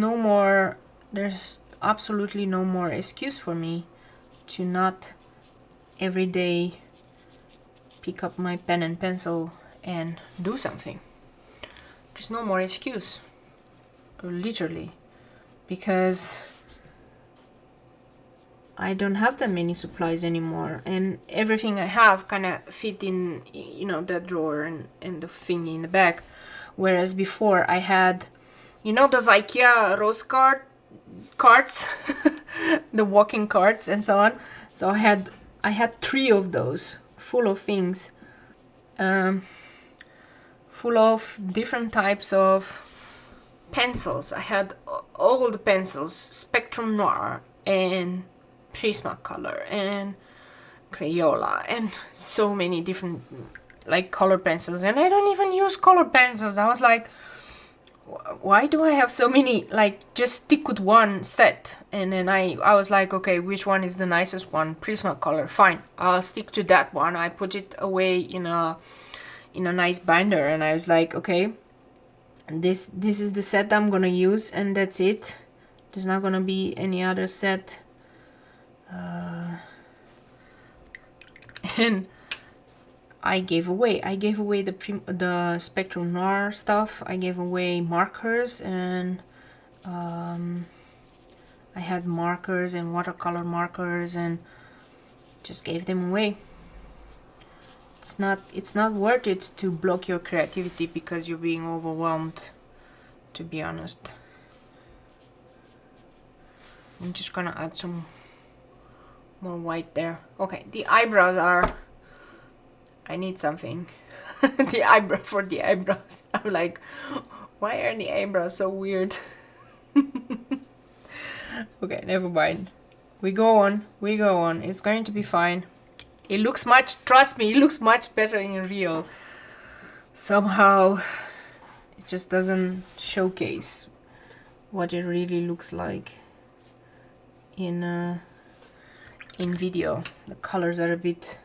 absolutely no more excuse for me to not every day pick up my pen and pencil and do something. There's no more excuse, literally, because I don't have that many supplies anymore, and everything I have kind of fit in, you know, that drawer and the thingy in the back. Whereas before I had, you know, those IKEA rose carts, the walking carts and so on. So I had 3 of those full of things, full of different types of pencils. I had all the pencils, Spectrum Noir and Prismacolor and Crayola and so many different, like, color pencils. And I don't even use color pencils. I was like, why do I have so many? Like, just stick with one set. And then I was like, okay, which one is the nicest one? Prismacolor, fine, I'll stick to that one. I put it away in a nice binder, and I was like, okay, this is the set I'm gonna use, and that's it. There's not gonna be any other set. And I gave away the Spectrum Noir stuff. I gave away markers, and I had markers and watercolor markers, and just gave them away. It's not worth it to block your creativity because you're being overwhelmed, to be honest. I'm just gonna add some more white there. Okay, the eyebrows are, I need something. The eyebrows. I'm like, why are the eyebrows so weird? Okay, never mind. We go on. It's going to be fine. It looks much, trust me, it looks much better in real. Somehow, it just doesn't showcase what it really looks like in video. The colors are a bit,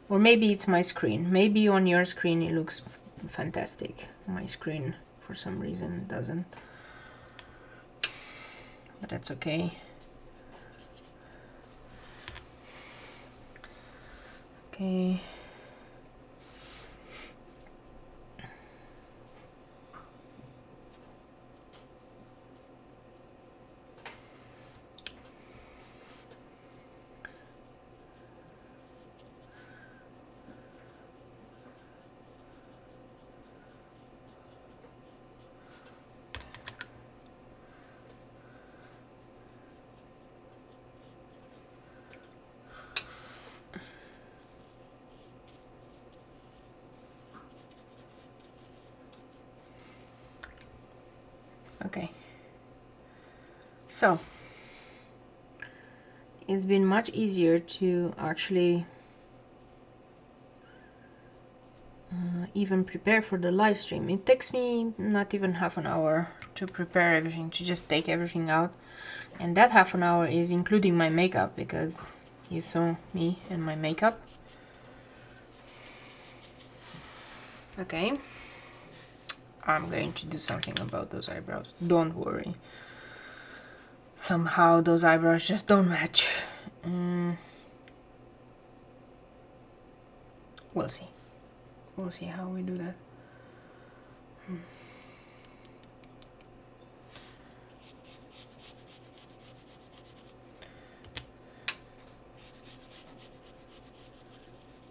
or maybe it's my screen. Maybe on your screen it looks fantastic. My screen, for some reason, doesn't. But that's okay. Okay. Okay, so it's been much easier to actually even prepare for the live stream. It takes me not even half an hour to prepare everything, to just take everything out, and that half an hour is including my makeup, because you saw me and my makeup. Okay, I'm going to do something about those eyebrows, don't worry. Somehow those eyebrows just don't match. We'll see. We'll see how we do that.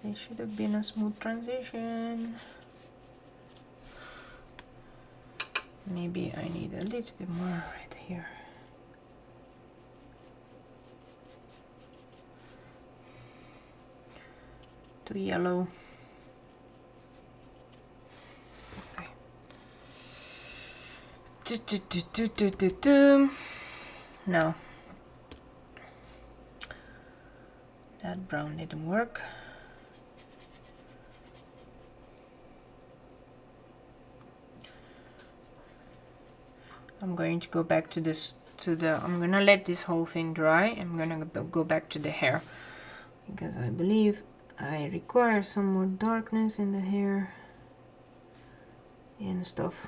There should have been a smooth transition. Maybe I need a little bit more right here. To yellow. Okay. No. That brown didn't work. I'm going to go back to this, I'm gonna let this whole thing dry. I'm gonna go back to the hair because I believe I require some more darkness in the hair and stuff.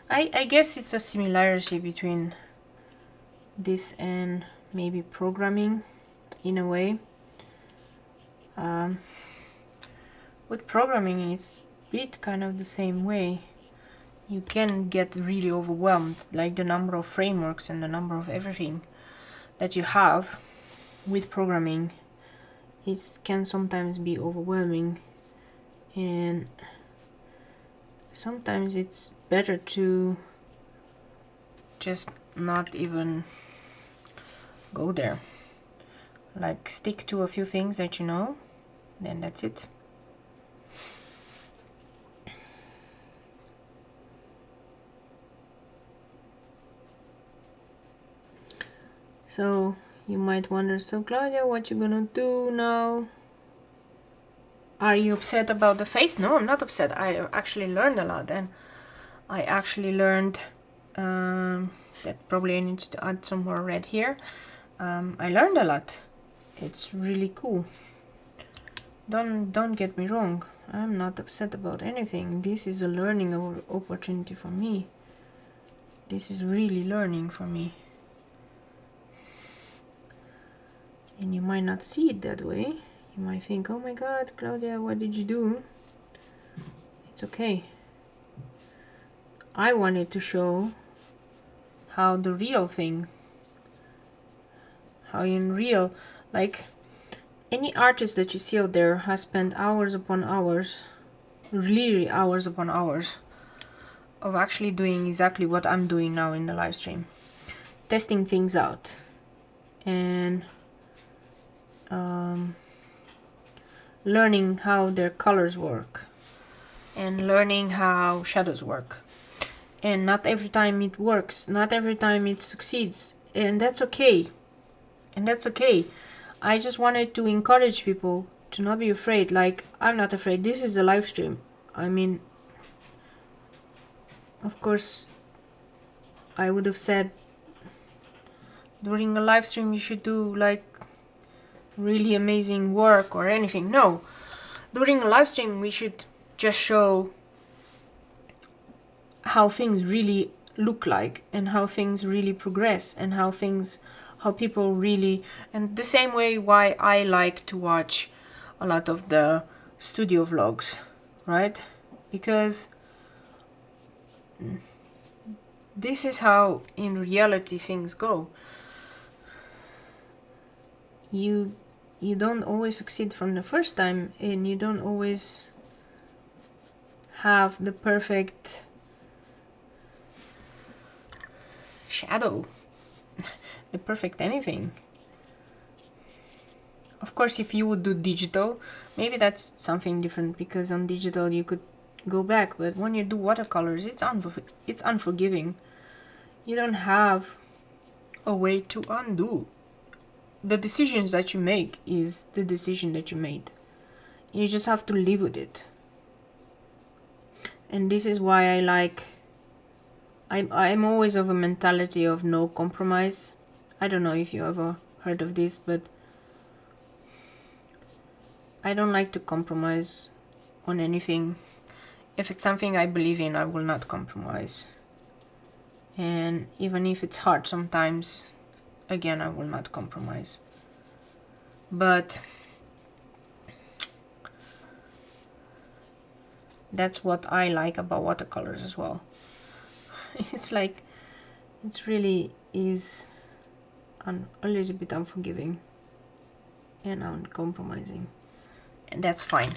I guess it's a similarity between this and maybe programming in a way. With programming it's bit kind of the same way. You can get really overwhelmed, like the number of frameworks and the number of everything that you have with programming. It can sometimes be overwhelming, and sometimes it's better to just not even go there. Like stick to a few things that you know, then that's it. So you might wonder, so Claudia, what you gonna do now? Are you upset about the face? No, I'm not upset. I actually learned a lot, and I actually learned that probably I need to add some more red here. I learned a lot. It's really cool. Don't get me wrong. I'm not upset about anything. This is a learning opportunity for me. This is really learning for me. And you might not see it that way. You might think, oh my god, Claudia, what did you do? It's okay. I wanted to show how the real thing, how in real, like any artist that you see out there has spent hours upon hours, really hours upon hours, of actually doing exactly what I'm doing now in the live stream. Testing things out. And learning how their colors work and learning how shadows work. And not every time it works, not every time it succeeds, and that's okay. And that's okay. I just wanted to encourage people to not be afraid. Like, I'm not afraid. This is a live stream. I mean, of course, I would have said during a live stream you should do like really amazing work or anything. No, during a live stream we should just show how things really look like and how things really progress and how people really, and the same way why I like to watch a lot of the studio vlogs, right? Because this is how in reality things go. You don't always succeed from the first time, and you don't always have the perfect shadow, the perfect anything. Of course, if you would do digital, maybe that's something different, because on digital you could go back, but when you do watercolors, it's unforgiving. You don't have a way to undo. The decisions that you make is the decision that you made. You just have to live with it. And this is why I like, I'm always of a mentality of no compromise. I don't know if you ever heard of this, but I don't like to compromise on anything. If it's something I believe in, I will not compromise. And even if it's hard sometimes, again, I will not compromise. But that's what I like about watercolors as well. It's like, it's really is a little bit unforgiving and uncompromising, and that's fine.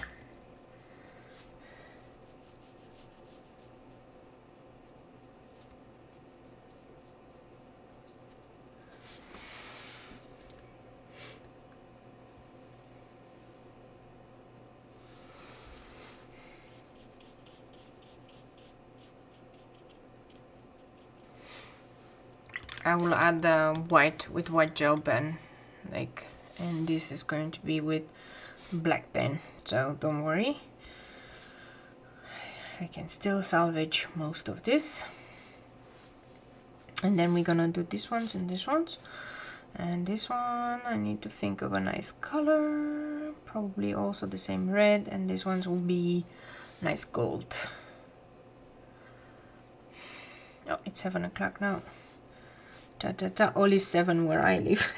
I will add the white with white gel pen, like, and this is going to be with black pen, so don't worry, I can still salvage most of this. And then we're gonna do these ones and these ones, and this one I need to think of a nice color, probably also the same red, and this ones will be nice gold. Oh, it's 7 o'clock now. Only 7 where I live.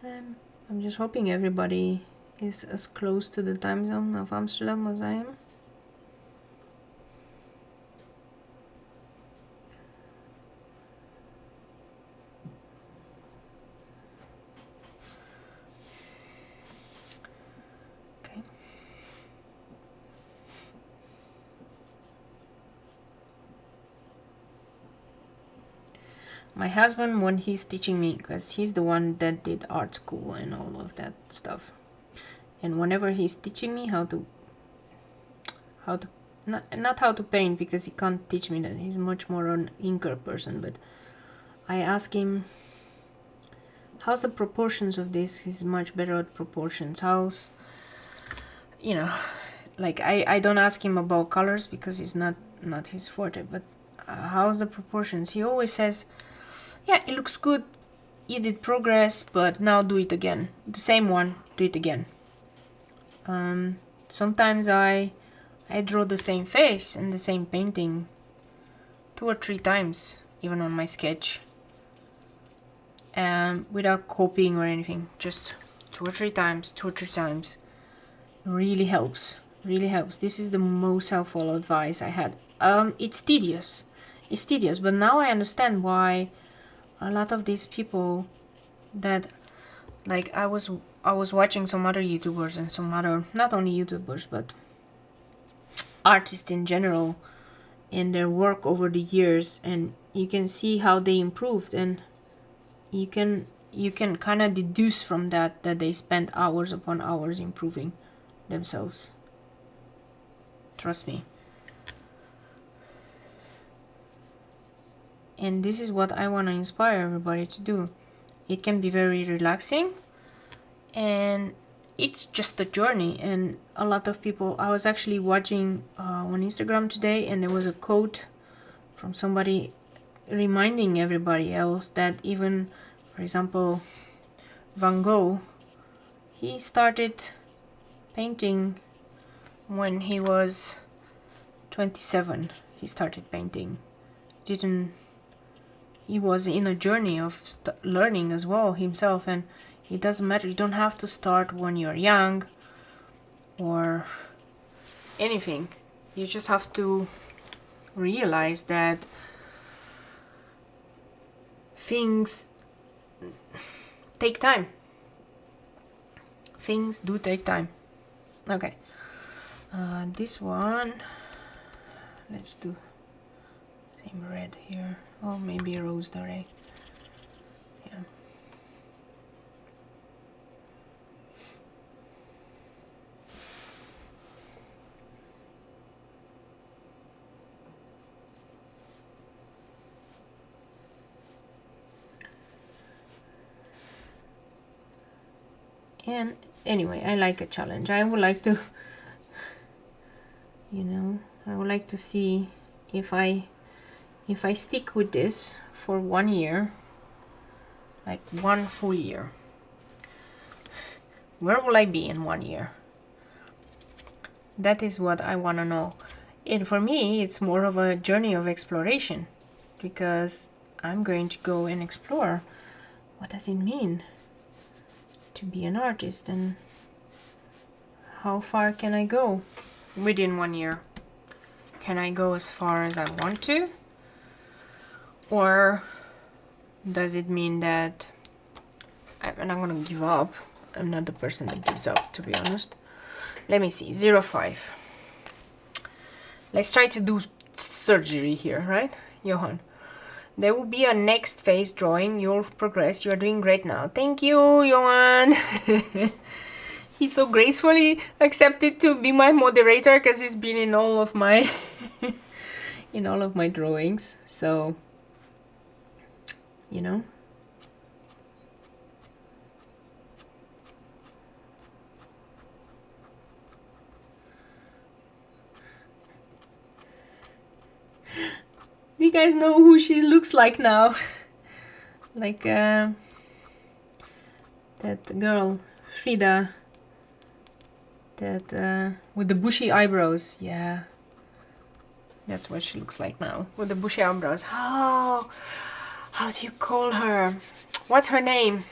I'm just hoping everybody is as close to the time zone of Amsterdam as I am. Okay. My husband, when he's teaching me, because he's the one that did art school and all of that stuff, and whenever he's teaching me how to not how to paint, because he can't teach me that, he's much more an inker person, but I ask him how's the proportions of this. He's much better at proportions. How's, you know, like I don't ask him about colors because it's not his forte, but how's the proportions. He always says, yeah, it looks good, you did progress, but now do it again. The same one, do it again. Sometimes I draw the same face in the same painting 2 or 3 times, even on my sketch, without copying or anything, just 2 or 3 times. Really helps, really helps. This is the most helpful advice I had. It's tedious, but now I understand why a lot of these people that, like, I was watching some other YouTubers and some other, not only YouTubers, but artists in general, in their work over the years, and you can see how they improved, and you can kind of deduce from that they spent hours upon hours improving themselves. Trust me. And this is what I want to inspire everybody to do. It can be very relaxing, and it's just a journey. And a lot of people, I was actually watching on Instagram today, and there was a quote from somebody reminding everybody else that even, for example, Van Gogh, he started painting when he was 27. He started painting. He was in a journey of learning as well himself, and it doesn't matter. You don't have to start when you're young or anything. You just have to realize that things take time. Things do take time. Okay. This one, let's do same red here. Oh, maybe rose direct. Yeah. And anyway, I like a challenge. I would like to, you know, I would like to see if I stick with this for 1 year, like 1 full year, where will I be in 1 year? That is what I want to know. And for me, it's more of a journey of exploration, because I'm going to go and explore what does it mean to be an artist, and how far can I go within 1 year. Can I go as far as I want to? Or Does it mean that I'm not gonna give up? I'm not the person that gives up, to be honest. Let me see, 05. Let's try to do surgery here, right, Johan? There will be a next phase drawing. You'll progress. You are doing great now. Thank you, Johan. He so gracefully accepted to be my moderator because he's been in all of my in all of my drawings. So, you know. Do you guys know who she looks like now? Like that girl, Frida. That with the bushy eyebrows. Yeah. That's what she looks like now, with the bushy eyebrows. Oh, how do you call her? What's her name?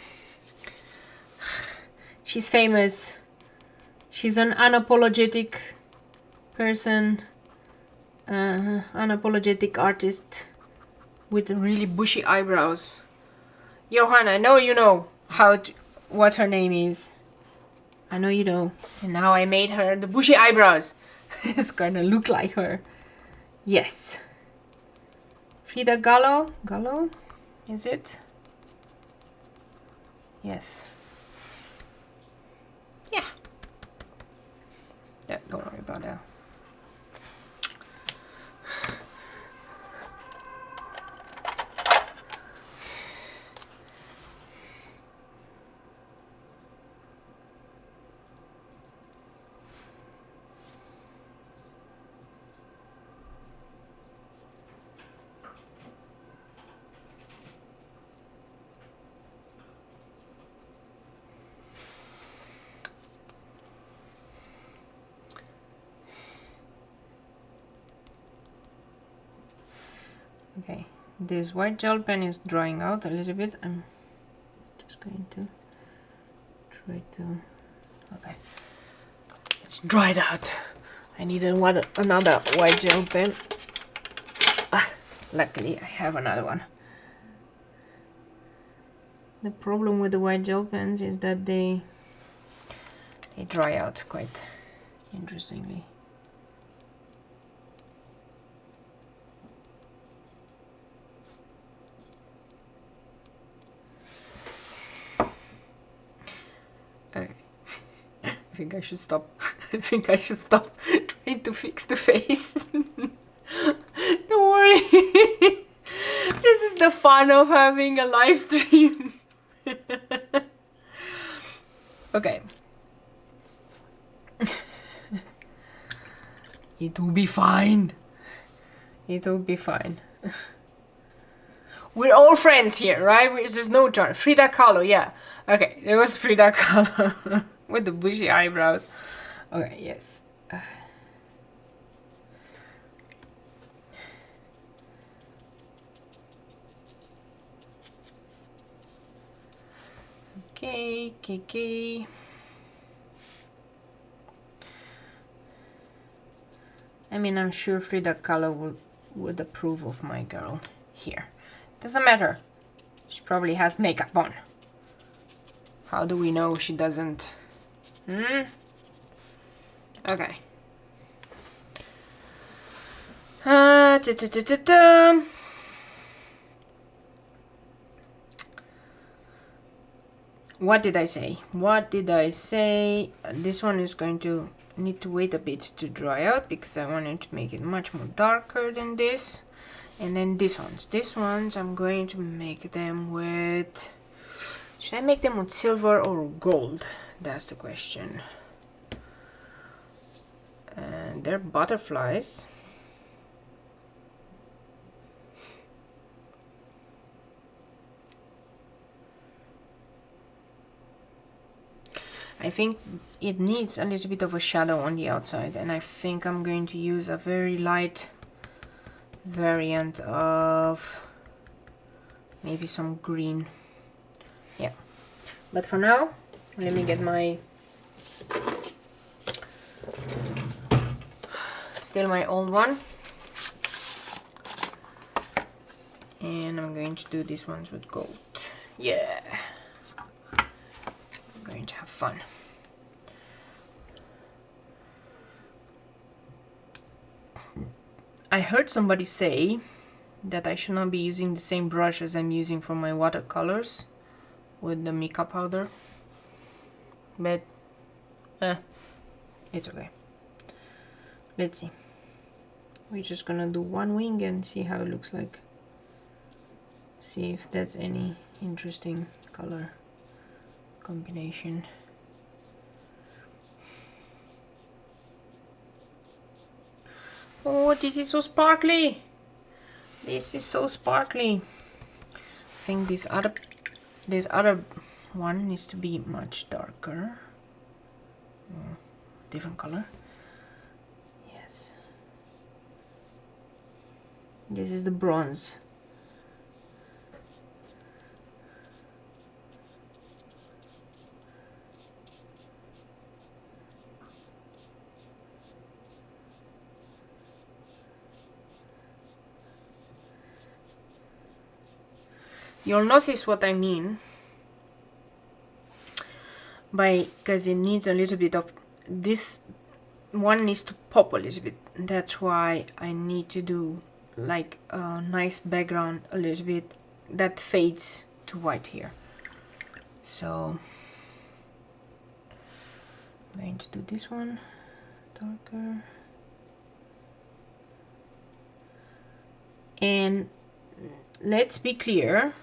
She's famous. She's an unapologetic person. Unapologetic artist with really bushy eyebrows. Johan, I know you know what her name is. I know you know. And now I made her the bushy eyebrows. It's gonna look like her. Yes. Frida Khalo? Khalo? Is it? Yes. Yeah. Yeah, don't worry about that. Okay, this white gel pen is drying out a little bit. I'm just going to try to... Okay, it's dried out. I need another white gel pen. Luckily, I have another one. The problem with the white gel pens is that they dry out quite interestingly. Okay. I think I should stop. I think I should stop trying to fix the face. Don't worry. This is the fun of having a live stream. Okay. It will be fine. It will be fine. We're all friends here, right? There's no John. Frida Khalo, yeah. Okay, it was Frida Khalo with the bushy eyebrows. Okay, yes. Okay. I mean, I'm sure Frida Khalo would approve of my girl here. Doesn't matter. She probably has makeup on. How do we know she doesn't? Okay. What did I say? What did I say? This one is going to need to wait a bit to dry out because I wanted to make it much more darker than this. And then these ones I'm going to make them with... Should I make them with silver or gold? That's the question. And they're butterflies. I think it needs a little bit of a shadow on the outside, and I think I'm going to use a very light variant of maybe some green. Yeah, but for now, let me get my still my old one. And I'm going to do these ones with gold. Yeah, I'm going to have fun. I heard somebody say that I should not be using the same brush as I'm using for my watercolors with the mica powder, but it's okay. Let's see. We're just gonna do one wing and see how it looks like. See if that's any interesting color combination. Oh, this is so sparkly! This is so sparkly. I think this other one needs to be much darker. Different color. Yes. This is the bronze. You'll notice what I mean by, because it needs a little bit of this one needs to pop a little bit. That's why I need to do like a nice background a little bit that fades to white here. So I'm going to do this one darker, and let's be clear,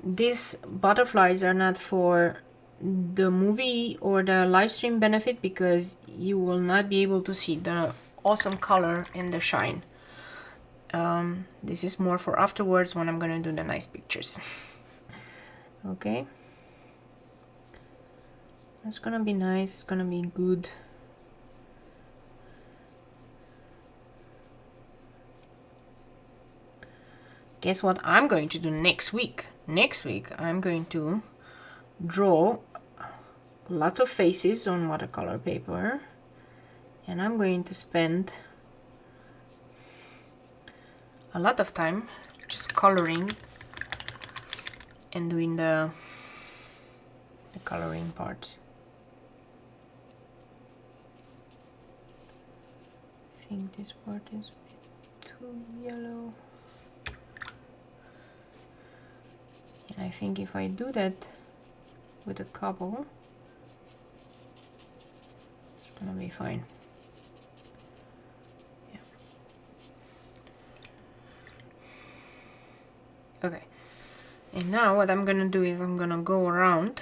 these butterflies are not for the movie or the live stream benefit, because you will not be able to see the awesome color and the shine. This is more for afterwards when I'm gonna do the nice pictures. Okay, that's gonna be nice, it's gonna be good. Guess what I'm going to do next week? Next week I'm going to draw lots of faces on watercolor paper, and I'm going to spend a lot of time just coloring and doing the coloring parts. I think this part is a bit too yellow. And I think if I do that with a couple, it's gonna be fine. Yeah. Okay. And now what I'm gonna do is I'm gonna go around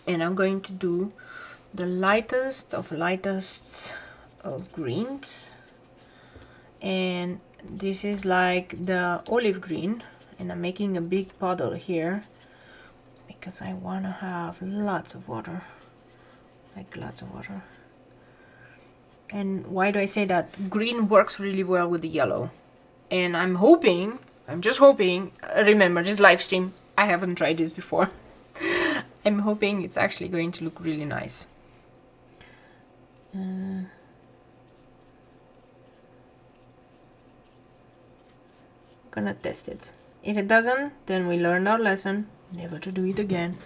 and I'm going to do the lightest of greens. And this is like the olive green. And I'm making a big puddle here because I want to have lots of water, like lots of water. And why do I say that? Green works really well with the yellow. And I'm just hoping, remember this live stream, I haven't tried this before. I'm hoping it's actually going to look really nice. Gonna test it. If it doesn't, then we learned our lesson, never to do it again.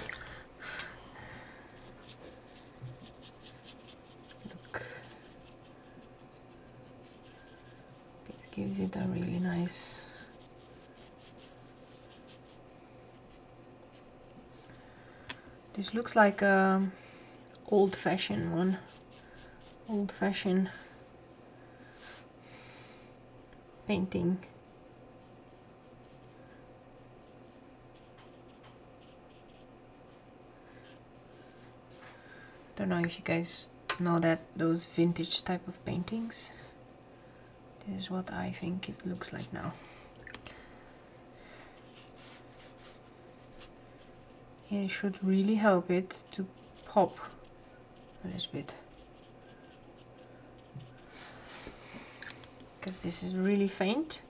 Look. This gives it a really nice... This looks like a old-fashioned one. Old-fashioned painting. Don't know if you guys know that, those vintage type of paintings. This is what I think it looks like now. And it should really help it to pop a little bit, because this is really faint.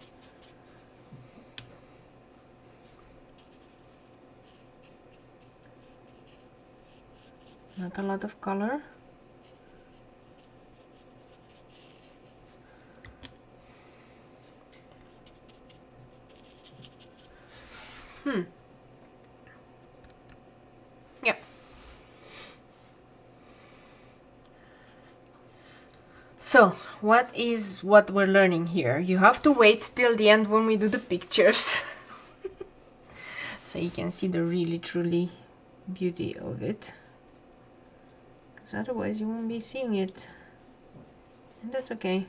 Not a lot of color. So, what we're learning here? You have to wait till the end when we do the pictures. So you can see the really truly beauty of it. Because otherwise you won't be seeing it. And that's okay.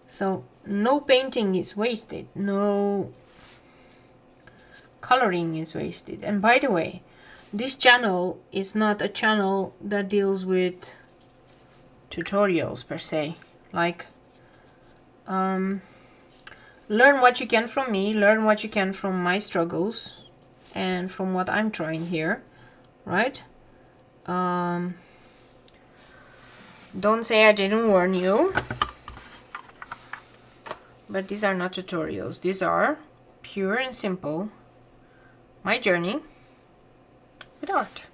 So no painting is wasted, no coloring is wasted. And by the way, this channel is not a channel that deals with tutorials per se. Like, learn what you can from me, learn what you can from my struggles and from what I'm trying here, right? Don't say I didn't warn you. But these are not tutorials. These are pure and simple my journey with art.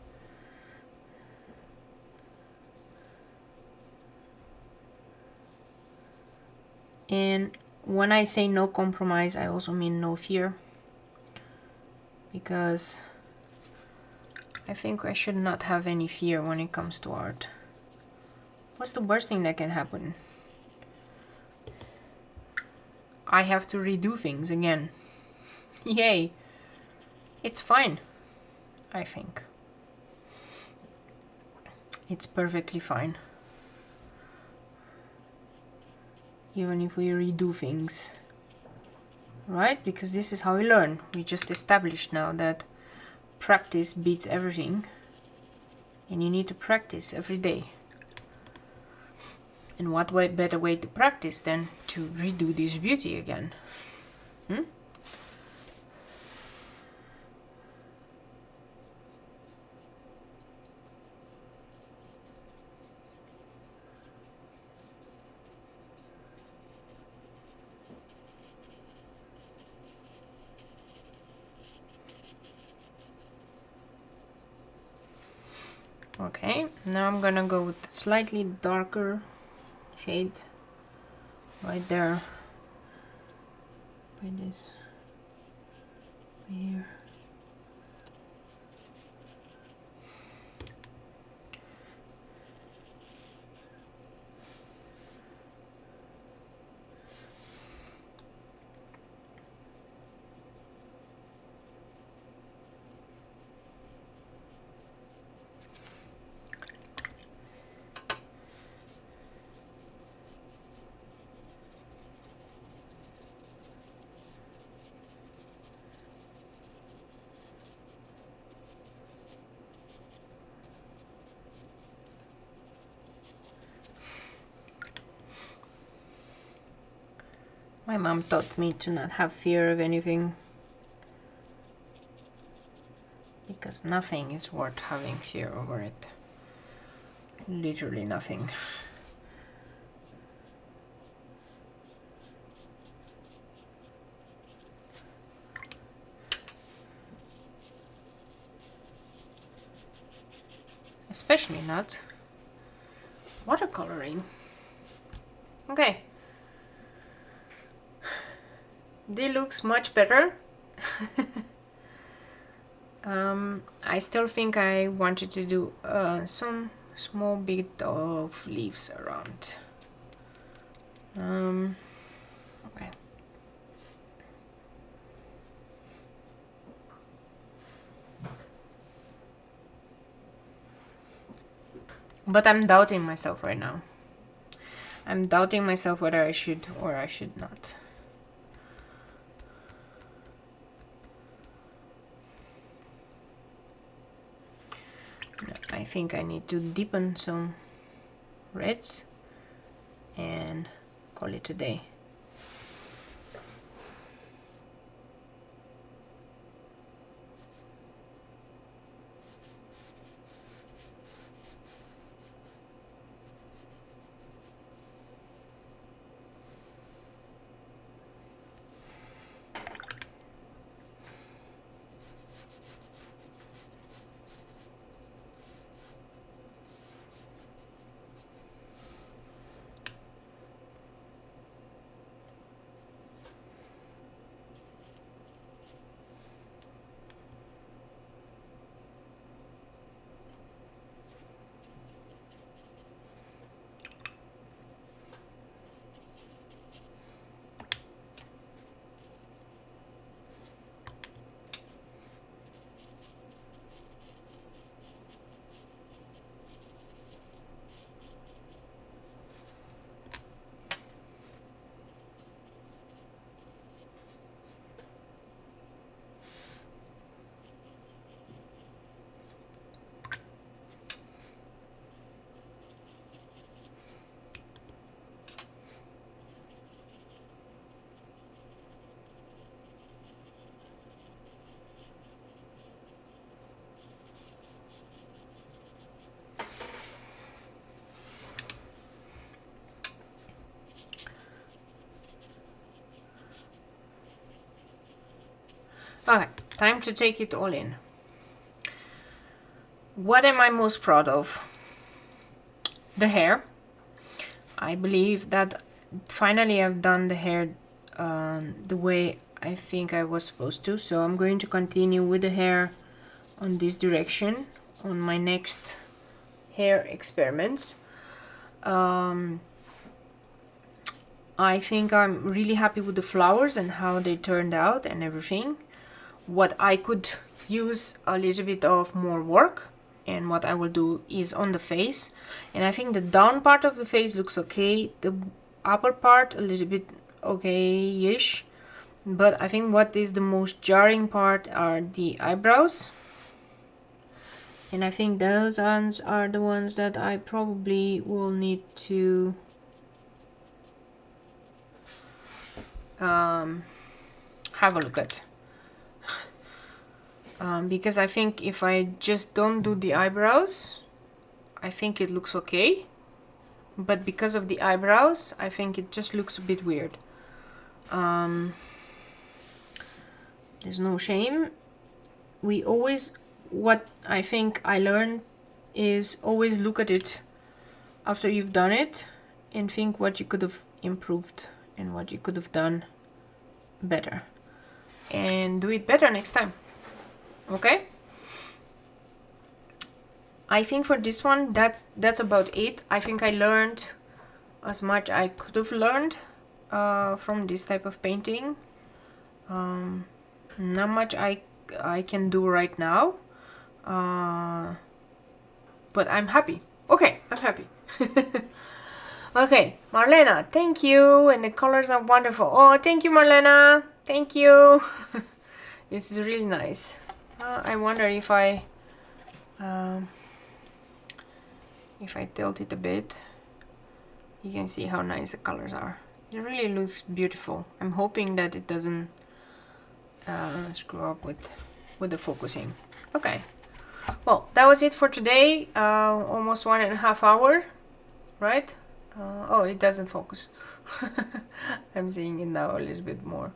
And when I say no compromise, I also mean no fear. Because I think I should not have any fear when it comes to art. What's the worst thing that can happen? I have to redo things again. Yay! It's fine, I think. It's perfectly fine. Even if we redo things. Right? Because this is how we learn. We just established now that practice beats everything. And you need to practice every day. And what better way to practice than to redo this beauty again? Hmm? Okay, now I'm gonna go with a slightly darker shade right there by this right here. My mom taught me to not have fear of anything, because nothing is worth having fear over it. Literally nothing. Especially not watercoloring. Okay. This looks much better. I still think I wanted to do some small bit of leaves around. Okay. But I'm doubting myself right now. I'm doubting myself whether I should or I should not. I think I need to deepen some reds and call it a day. Okay, time to take it all in. What am I most proud of? The hair. I believe that finally I've done the hair the way I think I was supposed to. So I'm going to continue with the hair on this direction on my next hair experiments. I think I'm really happy with the flowers and how they turned out and everything. What I could use a little bit of more work, and what I will do is on the face. And I think the down part of the face looks okay, the upper part a little bit okay-ish, but I think what is the most jarring part are the eyebrows, and I think those ones are the ones that I probably will need to have a look at. Because I think if I just don't do the eyebrows, I think it looks okay. But because of the eyebrows, I think it just looks a bit weird. There's no shame. What I think I learned is always look at it after you've done it and think what you could have improved and what you could have done better. And do it better next time. Okay, I think for this one that's about it. I think I learned as much I could have learned from this type of painting. Not much I can do right now, but I'm happy. Okay, I'm happy. Okay, Marlena, thank you, and the colors are wonderful. Oh, thank you, Marlena, thank you. It's really nice. I wonder if I tilt it a bit, you can see how nice the colors are. It really looks beautiful. I'm hoping that it doesn't screw up with the focusing. Okay, well, that was it for today. Almost 1.5 hours, right? Oh, it doesn't focus. I'm seeing it now a little bit more.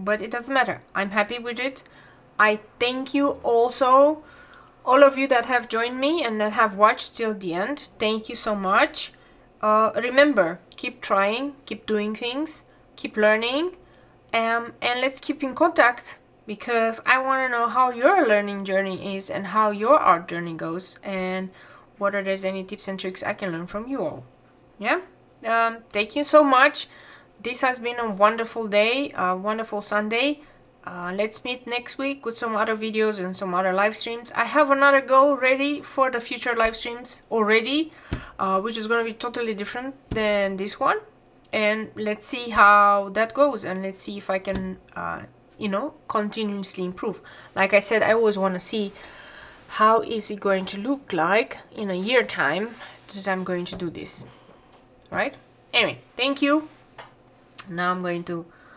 But it doesn't matter. I'm happy with it. I thank you also, all of you that have joined me and that have watched till the end. Thank you so much. Remember, keep trying, keep doing things, keep learning, and let's keep in contact, because I want to know how your learning journey is and how your art journey goes, and whether there's any tips and tricks I can learn from you all. Yeah? Thank you so much. This has been a wonderful day, a wonderful Sunday. Let's meet next week with some other videos and some other live streams. I have another goal ready for the future live streams already, which is going to be totally different than this one. And let's see how that goes, and let's see if I can, you know, continuously improve. Like I said, I always want to see how is it going to look like in a year time as I'm going to do this, right? Anyway, thank you. Now I'm going to